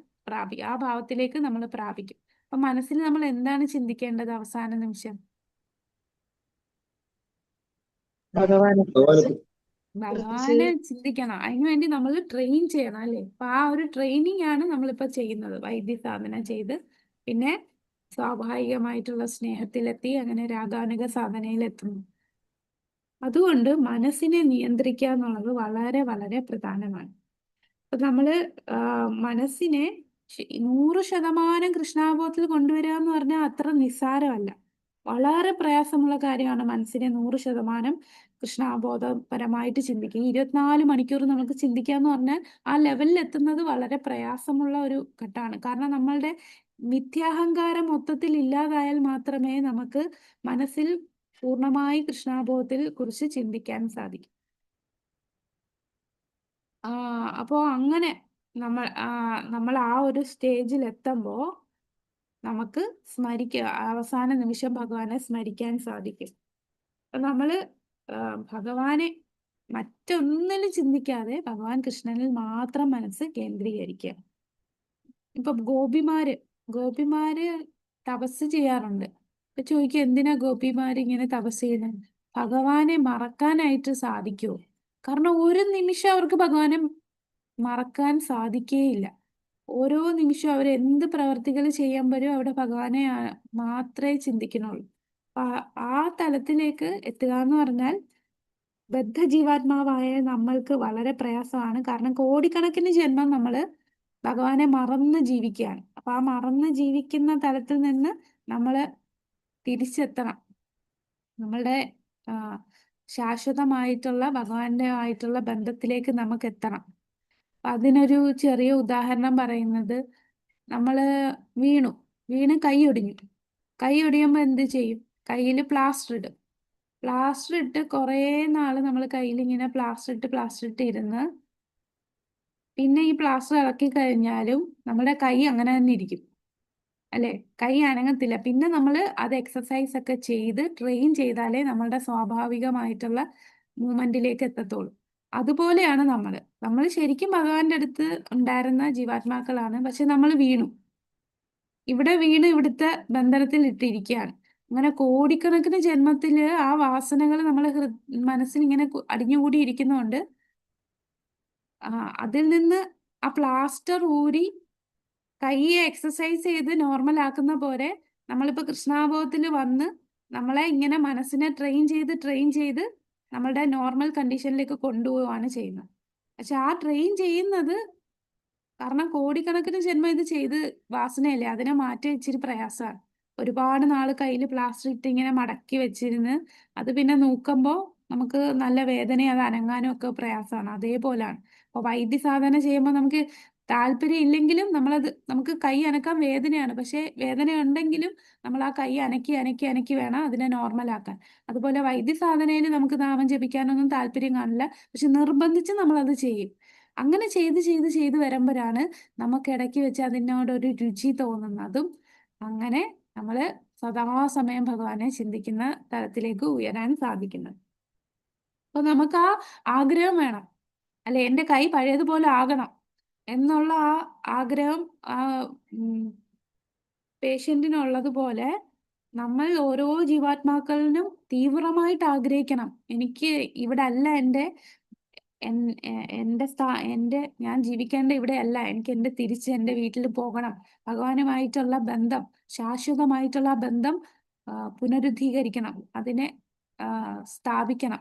ആ ഭാവത്തിലേക്ക് നമ്മൾ പ്രാപിക്കും. അപ്പൊ മനസ്സിൽ നമ്മൾ എന്താണ് ചിന്തിക്കേണ്ടത് അവസാന നിമിഷം? ഭഗവാനെ ചിന്തിക്കണം. അതിനുവേണ്ടി നമ്മൾ ട്രെയിൻ ചെയ്യണം അല്ലേ. അപ്പൊ ആ ഒരു ട്രെയിനിങ് ആണ് നമ്മളിപ്പോ ചെയ്യുന്നത്. വൈദ്യസാധന ചെയ്ത് പിന്നെ സ്വാഭാവികമായിട്ടുള്ള സ്നേഹത്തിലെത്തി അങ്ങനെ രാഗാനുക സാധനയിലെത്തുന്നു. അതുകൊണ്ട് മനസ്സിനെ നിയന്ത്രിക്കുക എന്നുള്ളത് വളരെ വളരെ പ്രധാനമാണ്. അപ്പൊ നമ്മള് മനസ്സിനെ 100% കൃഷ്ണാബോധത്തിൽ കൊണ്ടുവരിക എന്ന് പറഞ്ഞാൽ അത്ര നിസ്സാരമല്ല. വളരെ പ്രയാസമുള്ള കാര്യമാണ് മനസ്സിനെ 100% കൃഷ്ണാബോധപരമായിട്ട് ചിന്തിക്കുക. 24 മണിക്കൂർ നമുക്ക് ചിന്തിക്കാന്ന് പറഞ്ഞാൽ ആ ലെവലിൽ എത്തുന്നത് വളരെ പ്രയാസമുള്ള ഒരു ഘട്ടമാണ്. കാരണം നമ്മളുടെ മിഥ്യാഹങ്കാരം മൊത്തത്തിൽ ഇല്ലാതായാൽ മാത്രമേ നമുക്ക് മനസ്സിൽ പൂർണ്ണമായി കൃഷ്ണാബോധത്തിൽ കുറിച്ച് ചിന്തിക്കാൻ സാധിക്കും. അപ്പോ അങ്ങനെ നമ്മൾ ആ ഒരു സ്റ്റേജിൽ എത്തുമ്പോൾ നമുക്ക് അവസാന നിമിഷം ഭഗവാനെ സ്മരിക്കാൻ സാധിക്കും. നമ്മള് ഭഗവാനെ മറ്റൊന്നിലും ചിന്തിക്കാതെ ഭഗവാൻ കൃഷ്ണനിൽ മാത്രം മനസ്സ് കേന്ദ്രീകരിക്കുക. ഇപ്പൊ ഗോപിമാര് തപസ് ചെയ്യാറുണ്ട്. ഇപ്പൊ ചോദിക്കുക, എന്തിനാ ഗോപിമാര് ഇങ്ങനെ തപസ് ചെയ്യുന്നത്? ഭഗവാനെ മറക്കാനായിട്ട് സാധിക്കുമോ? കാരണം ഒരു നിമിഷം അവർക്ക് ഭഗവാനെ മറക്കാൻ സാധിക്കേയില്ല. ഓരോ നിമിഷവും അവർ എന്ത് പ്രവർത്തികൾ ചെയ്യുമ്പോഴും അവിടെ ഭഗവാനെ മാത്രമേ ചിന്തിക്കുന്നുള്ളൂ. ആ തലത്തിലേക്ക് എത്തുക എന്ന് പറഞ്ഞാൽ ബദ്ധജീവാത്മാവായ നമ്മൾക്ക് വളരെ പ്രയാസമാണ്. കാരണം കോടിക്കണക്കിന് ജന്മം നമ്മൾ ഭഗവാനെ മറന്ന് ജീവിക്കുകയാണ്. അപ്പൊ ആ മറന്ന് ജീവിക്കുന്ന തലത്തിൽ നിന്ന് നമ്മൾ തിരിച്ചെത്തണം. നമ്മളുടെ ശാശ്വതമായിട്ടുള്ള ഭഗവാന്റെ ആയിട്ടുള്ള ബന്ധത്തിലേക്ക് നമുക്ക് എത്തണം. അതിനൊരു ചെറിയ ഉദാഹരണം പറയുന്നത്, നമ്മള് വീണ് കൈ ഒടിഞ്ഞു. കൈ ഒടിയുമ്പോൾ എന്ത് ചെയ്യും? കയ്യിൽ പ്ലാസ്റ്റർ ഇടും. പ്ലാസ്റ്റർ ഇട്ട് കുറേ നാള് നമ്മൾ കയ്യിൽ ഇങ്ങനെ പ്ലാസ്റ്റർ ഇട്ട് ഇരുന്ന് പിന്നെ ഈ പ്ലാസ്റ്റർ ഇളക്കി കഴിഞ്ഞാലും നമ്മുടെ കൈ അങ്ങനെ തന്നെ ഇരിക്കും അല്ലെ, കൈ അനങ്ങത്തില്ല. പിന്നെ നമ്മൾ അത് എക്സസൈസ് ഒക്കെ ചെയ്ത് ട്രെയിൻ ചെയ്താലേ നമ്മളുടെ സ്വാഭാവികമായിട്ടുള്ള മൂവ്മെന്റിലേക്ക് എത്തത്തുള്ളൂ. അതുപോലെയാണ് നമ്മൾ ശരിക്കും ഭഗവാന്റെ അടുത്ത് ഉണ്ടായിരുന്ന ജീവാത്മാക്കളാണ്, പക്ഷെ നമ്മൾ വീണു, ഇവിടെ വീണ് ഇവിടുത്തെ ബന്ധനത്തിൽ ഇട്ടിരിക്കുകയാണ്. അങ്ങനെ കോടിക്കണക്കിന് ജന്മത്തില് ആ വാസനകൾ നമ്മളെ മനസ്സിൽ ഇങ്ങനെ അടിഞ്ഞുകൂടി ഇരിക്കുന്നതുകൊണ്ട് അതിൽ നിന്ന് ആ പ്ലാസ്റ്റർ ഊരി കൈയെ എക്സസൈസ് ചെയ്ത് നോർമൽ ആക്കുന്ന പോലെ നമ്മളിപ്പോ കൃഷ്ണാബോധത്തിൽ വന്ന് നമ്മളെ ഇങ്ങനെ മനസ്സിനെ ട്രെയിൻ ചെയ്ത് നമ്മളുടെ നോർമൽ കണ്ടീഷനിലേക്ക് കൊണ്ടുപോവുകയാണ് ചെയ്യുന്നത്. പക്ഷെ ആ ട്രെയിൻ ചെയ്യുന്നത് കാരണം കോടിക്കണക്കിന് ജന്മം ഇത് ചെയ്ത് വാസനയല്ലേ, അതിനെ മാറ്റി ഇച്ചിരി പ്രയാസമാണ്. ഒരുപാട് നാള് കയ്യിൽ പ്ലാസ്റ്റർ ഇട്ട് ഇങ്ങനെ മടക്കി വെച്ചിരുന്ന് അത് പിന്നെ നോക്കുമ്പോൾ നമുക്ക് നല്ല വേദനയും അത് അനങ്ങാനും ഒക്കെ പ്രയാസമാണ്. അതേപോലാണ് അപ്പൊ വൈദ്യസാധന ചെയ്യുമ്പോൾ നമുക്ക് താല്പര്യം ഇല്ലെങ്കിലും നമുക്ക് കൈ അനക്കാൻ വേദനയാണ്, പക്ഷെ വേദന ഉണ്ടെങ്കിലും നമ്മൾ ആ കൈ അനക്കി വേണം അതിനെ നോർമലാക്കാൻ. അതുപോലെ വൈദ്യസാധനയിൽ നമുക്ക് നാമം ജപിക്കാനൊന്നും താല്പര്യം കാണില്ല, പക്ഷെ നിർബന്ധിച്ച് നമ്മളത് ചെയ്യും. അങ്ങനെ ചെയ്ത് വരുമ്പോഴാണ് നമുക്ക് ഇടയ്ക്ക് വെച്ച് അതിനോടൊരു രുചി തോന്നുന്നതും അങ്ങനെ നമ്മൾ സദാസമയം ഭഗവാനെ ചിന്തിക്കുന്ന തലത്തിലേക്ക് ഉയരാൻ സാധിക്കുന്നത്. അപ്പൊ നമുക്ക് ആ ആഗ്രഹം വേണം, അല്ലെ, എൻ്റെ കൈ പഴയതുപോലെ ആകണം എന്നുള്ള ആ ആഗ്രഹം ആ പേഷ്യന്റിനുള്ളതുപോലെ നമ്മൾ ഓരോ ജീവാത്മാക്കളിലും തീവ്രമായിട്ട് ആഗ്രഹിക്കണം. എനിക്ക് ഇവിടെ അല്ല ഞാൻ ജീവിക്കേണ്ട ഇവിടെ അല്ല, എനിക്ക് തിരിച്ച് എൻ്റെ വീട്ടിൽ പോകണം. ഭഗവാനുമായിട്ടുള്ള ബന്ധം, ശാശ്വതമായിട്ടുള്ള ബന്ധം പുനരുദ്ധീകരിക്കണം, അതിനെ സ്ഥാപിക്കണം.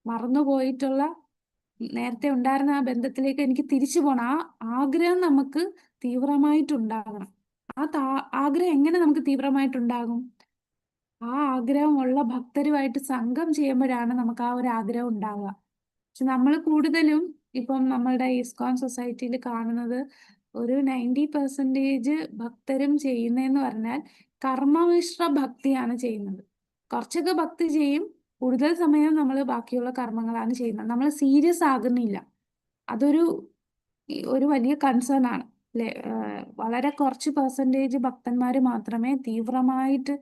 മറന്നുപോയിട്ടുള്ള നേരത്തെ ഉണ്ടായിരുന്ന ആ ബന്ധത്തിലേക്ക് എനിക്ക് തിരിച്ചു പോകണം. ആ ആഗ്രഹം നമുക്ക് തീവ്രമായിട്ടുണ്ടാകണം. ആഗ്രഹം എങ്ങനെ നമുക്ക് തീവ്രമായിട്ടുണ്ടാകും? ആ ആഗ്രഹമുള്ള ഭക്തരുമായിട്ട് സംഘം ചെയ്യുമ്പോഴാണ് നമുക്ക് ആ ഒരു ആഗ്രഹം ഉണ്ടാവുക. പക്ഷെ നമ്മൾ കൂടുതലും ഇപ്പം നമ്മളുടെ ഇസ്കോൺ സൊസൈറ്റിയിൽ കാണുന്നത് ഒരു 90% ഭക്തരും ചെയ്യുന്നതെന്ന് പറഞ്ഞാൽ കർമ്മമിശ്ര ഭക്തിയാണ് ചെയ്യുന്നത്. കുറച്ചൊക്കെ ഭക്തി ചെയ്യും, കൂടുതൽ സമയം നമ്മൾ ബാക്കിയുള്ള കർമ്മങ്ങളാണ് ചെയ്യുന്നത്. നമ്മൾ സീരിയസ് ആകുന്നില്ല. അതൊരു വലിയ കൺസേൺ ആണ് അല്ലെ. വളരെ കുറച്ച് പെർസെൻറ്റേജ് ഭക്തന്മാർ മാത്രമേ തീവ്രമായിട്ട്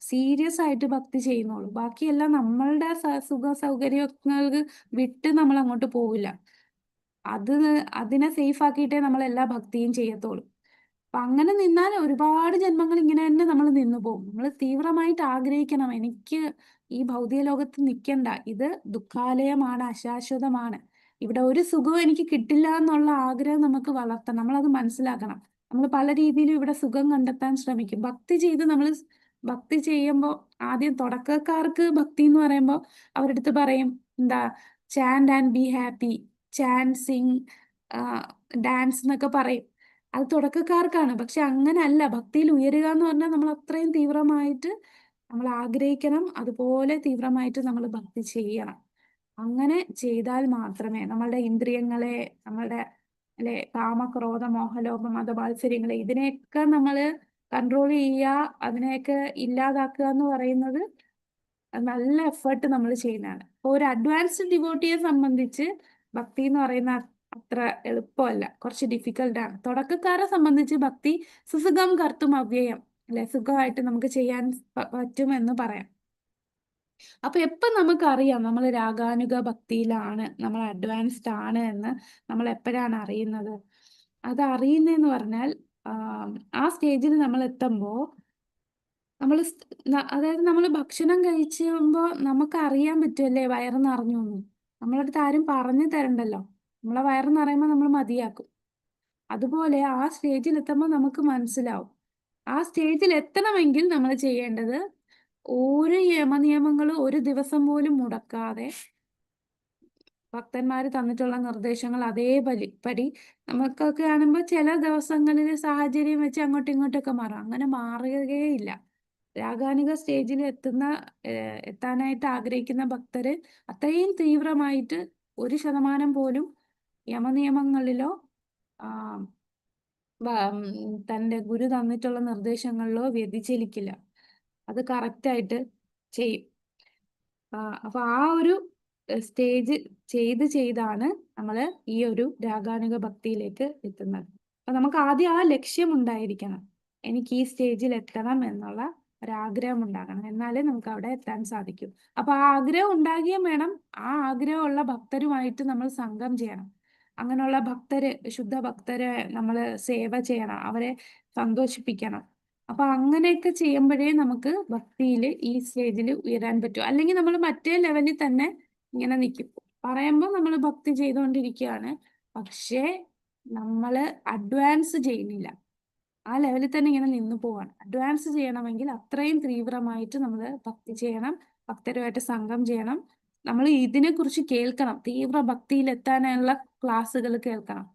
സീരിയസ് ആയിട്ട് ഭക്തി ചെയ്യുന്നുള്ളൂ. ബാക്കിയെല്ലാം നമ്മളുടെ സുഖ സൗകര്യങ്ങൾക്ക് വിട്ട് നമ്മൾ അങ്ങോട്ട് പോവില്ല. അതിനെ സേഫ് ആക്കിയിട്ടേ നമ്മൾ എല്ലാ ഭക്തിയും ചെയ്യത്തുള്ളൂ. അപ്പൊ അങ്ങനെ നിന്നാൽ ഒരുപാട് ജന്മങ്ങൾ ഇങ്ങനെ തന്നെ നമ്മൾ നിന്നു പോകും. നമ്മൾ തീവ്രമായിട്ട് ആഗ്രഹിക്കണം, എനിക്ക് ഈ ഭൗതിക ലോകത്ത് നിൽക്കണ്ട, ഇത് ദുഃഖാലയമാണ്, അശാശ്വതമാണ്, ഇവിടെ ഒരു സുഖവും എനിക്ക് കിട്ടില്ല എന്നുള്ള ആഗ്രഹം നമുക്ക് വളർത്തണം. നമ്മളത് മനസ്സിലാക്കണം. നമ്മൾ പല രീതിയിലും ഇവിടെ സുഖം കണ്ടെത്താൻ ശ്രമിക്കും. ഭക്തി ചെയ്യുമ്പോൾ ആദ്യം തുടക്കക്കാർക്ക് ഭക്തി എന്ന് പറയുമ്പോൾ അവരുടെ അടുത്ത് പറയും എന്താ, chant and be happy, chant, sing, dance എന്നൊക്കെ പറയും. അത് തുടക്കക്കാർക്കാണ്. പക്ഷെ അങ്ങനല്ല, ഭക്തിയിൽ ഉയരുക എന്ന് പറഞ്ഞാൽ നമ്മൾ അത്രയും തീവ്രമായിട്ട് നമ്മൾ ആഗ്രഹിക്കണം, അതുപോലെ തീവ്രമായിട്ട് നമ്മൾ ഭക്തി ചെയ്യണം. അങ്ങനെ ചെയ്താൽ മാത്രമേ നമ്മളുടെ ഇന്ദ്രിയങ്ങളെ, നമ്മളുടെ അല്ലെ കാമക്രോധ മോഹലോഭ മതമാത്സര്യങ്ങളെ, ഇതിനെയൊക്കെ നമ്മൾ കൺട്രോൾ ചെയ്യുക, അതിനെയൊക്കെ ഇല്ലാതാക്കുക എന്ന് പറയുന്നത് നല്ല എഫേർട്ട് നമ്മൾ ചെയ്യുന്നതാണ്. അപ്പോൾ ഒരു അഡ്വാൻസ്ഡ് ഡിവോട്ടിയെ സംബന്ധിച്ച് ഭക്തി എന്ന് പറയുന്ന അത്ര എളുപ്പമല്ല, കുറച്ച് ഡിഫിക്കൽട്ടാണ്. തുടക്കക്കാരെ സംബന്ധിച്ച് ഭക്തി സുസുഖം കർത്തും അവ്യയം അല്ലെ, സുഖമായിട്ട് നമുക്ക് ചെയ്യാൻ പറ്റുമെന്ന് പറയാം. അപ്പൊ എപ്പൊ നമുക്കറിയാം നമ്മൾ രാഗാനുഗ ഭക്തിയിലാണ്, നമ്മൾ അഡ്വാൻസ്ഡ് ആണ് എന്ന് നമ്മൾ എപ്പോഴാണ് അറിയുന്നത്? അത് അറിയുന്നതെന്ന് പറഞ്ഞാൽ ആ സ്റ്റേജിൽ നമ്മൾ എത്തുമ്പോൾ അതായത് നമ്മൾ ഭക്ഷണം കഴിച്ചുമ്പോൾ നമുക്ക് അറിയാൻ പറ്റുമല്ലേ വയറ് നിറഞ്ഞു എന്ന്. നമ്മളടുത്ത് ആരും പറഞ്ഞു തരണ്ടല്ലോ, നമ്മളെ വയറ് നിറയുമ്പോൾ നമ്മൾ മതിയാക്കും. അതുപോലെ ആ സ്റ്റേജിൽ എത്തുമ്പോൾ നമുക്ക് മനസ്സിലാവും. ആ സ്റ്റേജിൽ എത്തണമെങ്കിൽ നമ്മൾ ചെയ്യേണ്ടത് ഒരു യമനിയമങ്ങളും ഒരു ദിവസം പോലും മുടക്കാതെ ഭക്തന്മാർ തന്നിട്ടുള്ള നിർദ്ദേശങ്ങൾ അതേപടി നമുക്കൊക്കെ ആകുമ്പോൾ ചില ദിവസങ്ങളിൽ സാഹചര്യം വെച്ച് അങ്ങോട്ടും ഇങ്ങോട്ടൊക്കെ മാറും. അങ്ങനെ മാറുകയില്ല. രാഗാനുഗ സ്റ്റേജിൽ എത്താനായിട്ട് ആഗ്രഹിക്കുന്ന ഭക്തര് അത്രയും തീവ്രമായിട്ട് 1% പോലും യമനിയമങ്ങളിലോ തൻ്റെ ഗുരു തന്നിട്ടുള്ള നിർദ്ദേശങ്ങളിലോ വ്യതിചലിക്കില്ല. അത് കറക്റ്റായിട്ട് ചെയ്യും. അപ്പൊ ആ ഒരു സ്റ്റേജ് ചെയ്താണ് നമ്മൾ ഈ ഒരു രാഗാനുഗ ഭക്തിയിലേക്ക് എത്തുന്നത്. അപ്പൊ നമുക്ക് ആദ്യം ആ ലക്ഷ്യം ഉണ്ടായിരിക്കണം, എനിക്ക് ഈ സ്റ്റേജിൽ എത്തണം എന്നുള്ള ഒരാഗ്രഹം ഉണ്ടാകണം, എന്നാലേ നമുക്ക് അവിടെ എത്താൻ സാധിക്കും. അപ്പൊ ആ ആഗ്രഹം ഉണ്ടാകുകയും വേണം, ആ ആഗ്രഹമുള്ള ഭക്തരുമായിട്ട് നമ്മൾ സംഘം ചെയ്യണം. അങ്ങനെയുള്ള ഭക്തര്, ശുദ്ധ ഭക്തരെ നമ്മൾ സേവ ചെയ്യണം, അവരെ സന്തോഷിപ്പിക്കണം. അപ്പൊ അങ്ങനെയൊക്കെ ചെയ്യുമ്പോഴേ നമുക്ക് ഭക്തിയിൽ ഈ സ്റ്റേജിൽ ഉയരാൻ പറ്റും. അല്ലെങ്കിൽ നമ്മൾ മറ്റേ ലെവലിൽ തന്നെ ഇങ്ങനെ നിൽക്കും. പറയുമ്പോൾ നമ്മൾ ഭക്തി ചെയ്തുകൊണ്ടിരിക്കുകയാണ്, പക്ഷേ നമ്മൾ അഡ്വാൻസ് ചെയ്യുന്നില്ല, ആ ലെവലിൽ തന്നെ ഇങ്ങനെ നിന്നു പോവാണ്. അഡ്വാൻസ് ചെയ്യണമെങ്കിൽ അത്രയും തീവ്രമായിട്ട് നമ്മൾ ഭക്തി ചെയ്യണം, ഭക്തരുമായിട്ട് സംഘം ചെയ്യണം. നമ്മൾ ഇതിനെക്കുറിച്ച് കേൾക്കണം, തീവ്ര ഭക്തിയിൽ എത്താനുള്ള ക്ലാസ്സുകൾ കേൾക്കണം.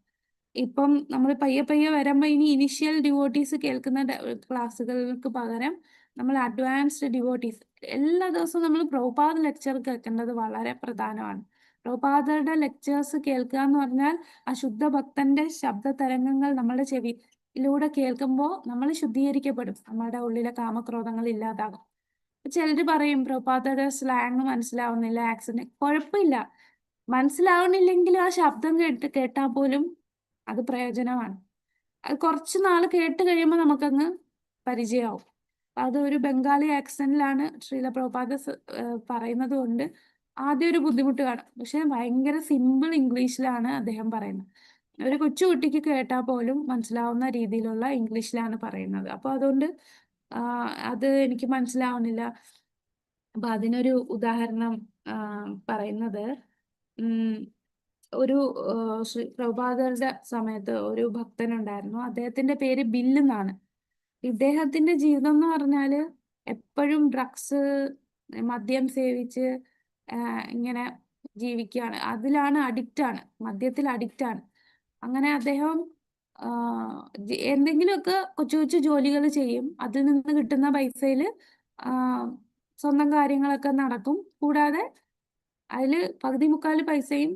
ഇപ്പം നമ്മൾ പയ്യെ പയ്യെ വരുമ്പോൾ ഇനി ഇനിഷ്യൽ ഡിവോട്ടീസ് കേൾക്കുന്ന ക്ലാസ്സുകൾക്ക് പകരം നമ്മൾ അഡ്വാൻസ്ഡ് ഡിവോട്ടീസ് എല്ലാ ദിവസവും നമ്മൾ പ്രഭുപാദ ലെക്ചർ കേൾക്കേണ്ടത് വളരെ പ്രധാനമാണ്. പ്രഭുപാദയുടെ ലെക്ചേഴ്സ് കേൾക്കുക എന്ന് പറഞ്ഞാൽ ആ ശുദ്ധ ഭക്തന്റെ ശബ്ദ തരംഗങ്ങൾ നമ്മുടെ ചെവിയിലൂടെ കേൾക്കുമ്പോൾ നമ്മൾ ശുദ്ധീകരിക്കപ്പെടും, നമ്മുടെ ഉള്ളിലെ കാമക്രോധങ്ങൾ ഇല്ലാതാകും. ചിലര് പറയും പ്രഭുപാദയുടെ സ്ലാങ് മനസ്സിലാവുന്നില്ല, ആക്സന്റ്. കുഴപ്പമില്ല, മനസ്സിലാവണില്ലെങ്കിലും ആ ശബ്ദം കേട്ടാൽ പോലും അത് പ്രയോജനമാണ്. അത് കുറച്ച് നാൾ കേട്ട് കഴിയുമ്പോൾ നമുക്കങ്ങ് പരിചയമാവും. അത് ഒരു ബംഗാളി ആക്സന്റിലാണ് ശ്രീല പ്രഭുപാദ പറയുന്നത് കൊണ്ട് ആദ്യം ഒരു ബുദ്ധിമുട്ട് കാണും, പക്ഷെ ഭയങ്കര സിമ്പിൾ ഇംഗ്ലീഷിലാണ് അദ്ദേഹം പറയുന്നത്. ഒരു കൊച്ചുകുട്ടിക്ക് കേട്ടാൽ പോലും മനസ്സിലാവുന്ന രീതിയിലുള്ള ഇംഗ്ലീഷിലാണ് പറയുന്നത്. അപ്പൊ അതുകൊണ്ട് അത് എനിക്ക് മനസ്സിലാവുന്നില്ല. അപ്പൊ അതിനൊരു ഉദാഹരണം പറയുന്നത്, ഒരു ശ്രീ പ്രഭുപാദരുടെ സമയത്ത് ഒരു ഭക്തനുണ്ടായിരുന്നു, അദ്ദേഹത്തിന്റെ പേര് ബില്ല് എന്നാണ്. ഇദ്ദേഹത്തിന്റെ ജീവിതം എന്ന് പറഞ്ഞാല് എപ്പോഴും ഡ്രഗ്സ്, മദ്യം സേവിച്ച് ഇങ്ങനെ ജീവിക്കുകയാണ്, അതിലാണ് അഡിക്റ്റാണ്, മദ്യത്തിൽ അഡിക്റ്റാണ്. അങ്ങനെ അദ്ദേഹം എന്തെങ്കിലുമൊക്കെ കൊച്ചു കൊച്ചു ജോലികൾ ചെയ്യും, അതിൽ നിന്ന് കിട്ടുന്ന പൈസയിൽ സ്വന്തം കാര്യങ്ങളൊക്കെ നടക്കും. കൂടാതെ അതിൽ പകുതി മുക്കാൽ പൈസയും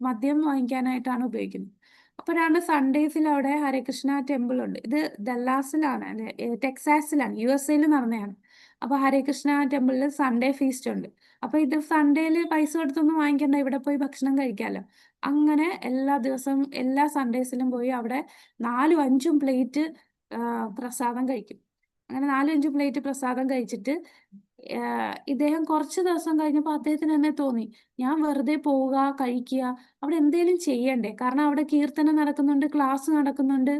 മദ്യം വാങ്ങിക്കാനായിട്ടാണ് ഉപയോഗിക്കുന്നത്. അപ്പോഴാണ് സൺഡേസിൽ അവിടെ ഹരേകൃഷ്ണ ടെമ്പിൾ ഉണ്ട്. ഇത് ഡല്ലാസിലാണ്, ടെക്സാസിലാണ്, USA നടന്നതാണ്. അപ്പൊ ഹരേകൃഷ്ണ ടെമ്പിളിൽ സൺഡേ ഫീസ്റ്റ് ഉണ്ട്. അപ്പൊ ഇത് സൺഡേയിൽ പൈസ കൊടുത്തൊന്നും വാങ്ങിക്കണ്ട, ഇവിടെ പോയി ഭക്ഷണം കഴിക്കാമല്ലോ. അങ്ങനെ എല്ലാ ദിവസവും എല്ലാ സൺഡേസിലും പോയി അവിടെ 4-5 പ്ലേറ്റ് പ്രസാദം കഴിക്കും. അങ്ങനെ 4-5 പ്ലേറ്റ് പ്രസാദം കഴിച്ചിട്ട് ഇദ്ദേഹം കുറച്ച് ദിവസം കഴിഞ്ഞപ്പോൾ അദ്ദേഹത്തിന് തന്നെ തോന്നി, ഞാൻ വെറുതെ പോവുക, കഴിക്കുക, അവിടെ എന്തേലും ചെയ്യണ്ടേ, കാരണം അവിടെ കീർത്തനം നടക്കുന്നുണ്ട്, ക്ലാസ് നടക്കുന്നുണ്ട്,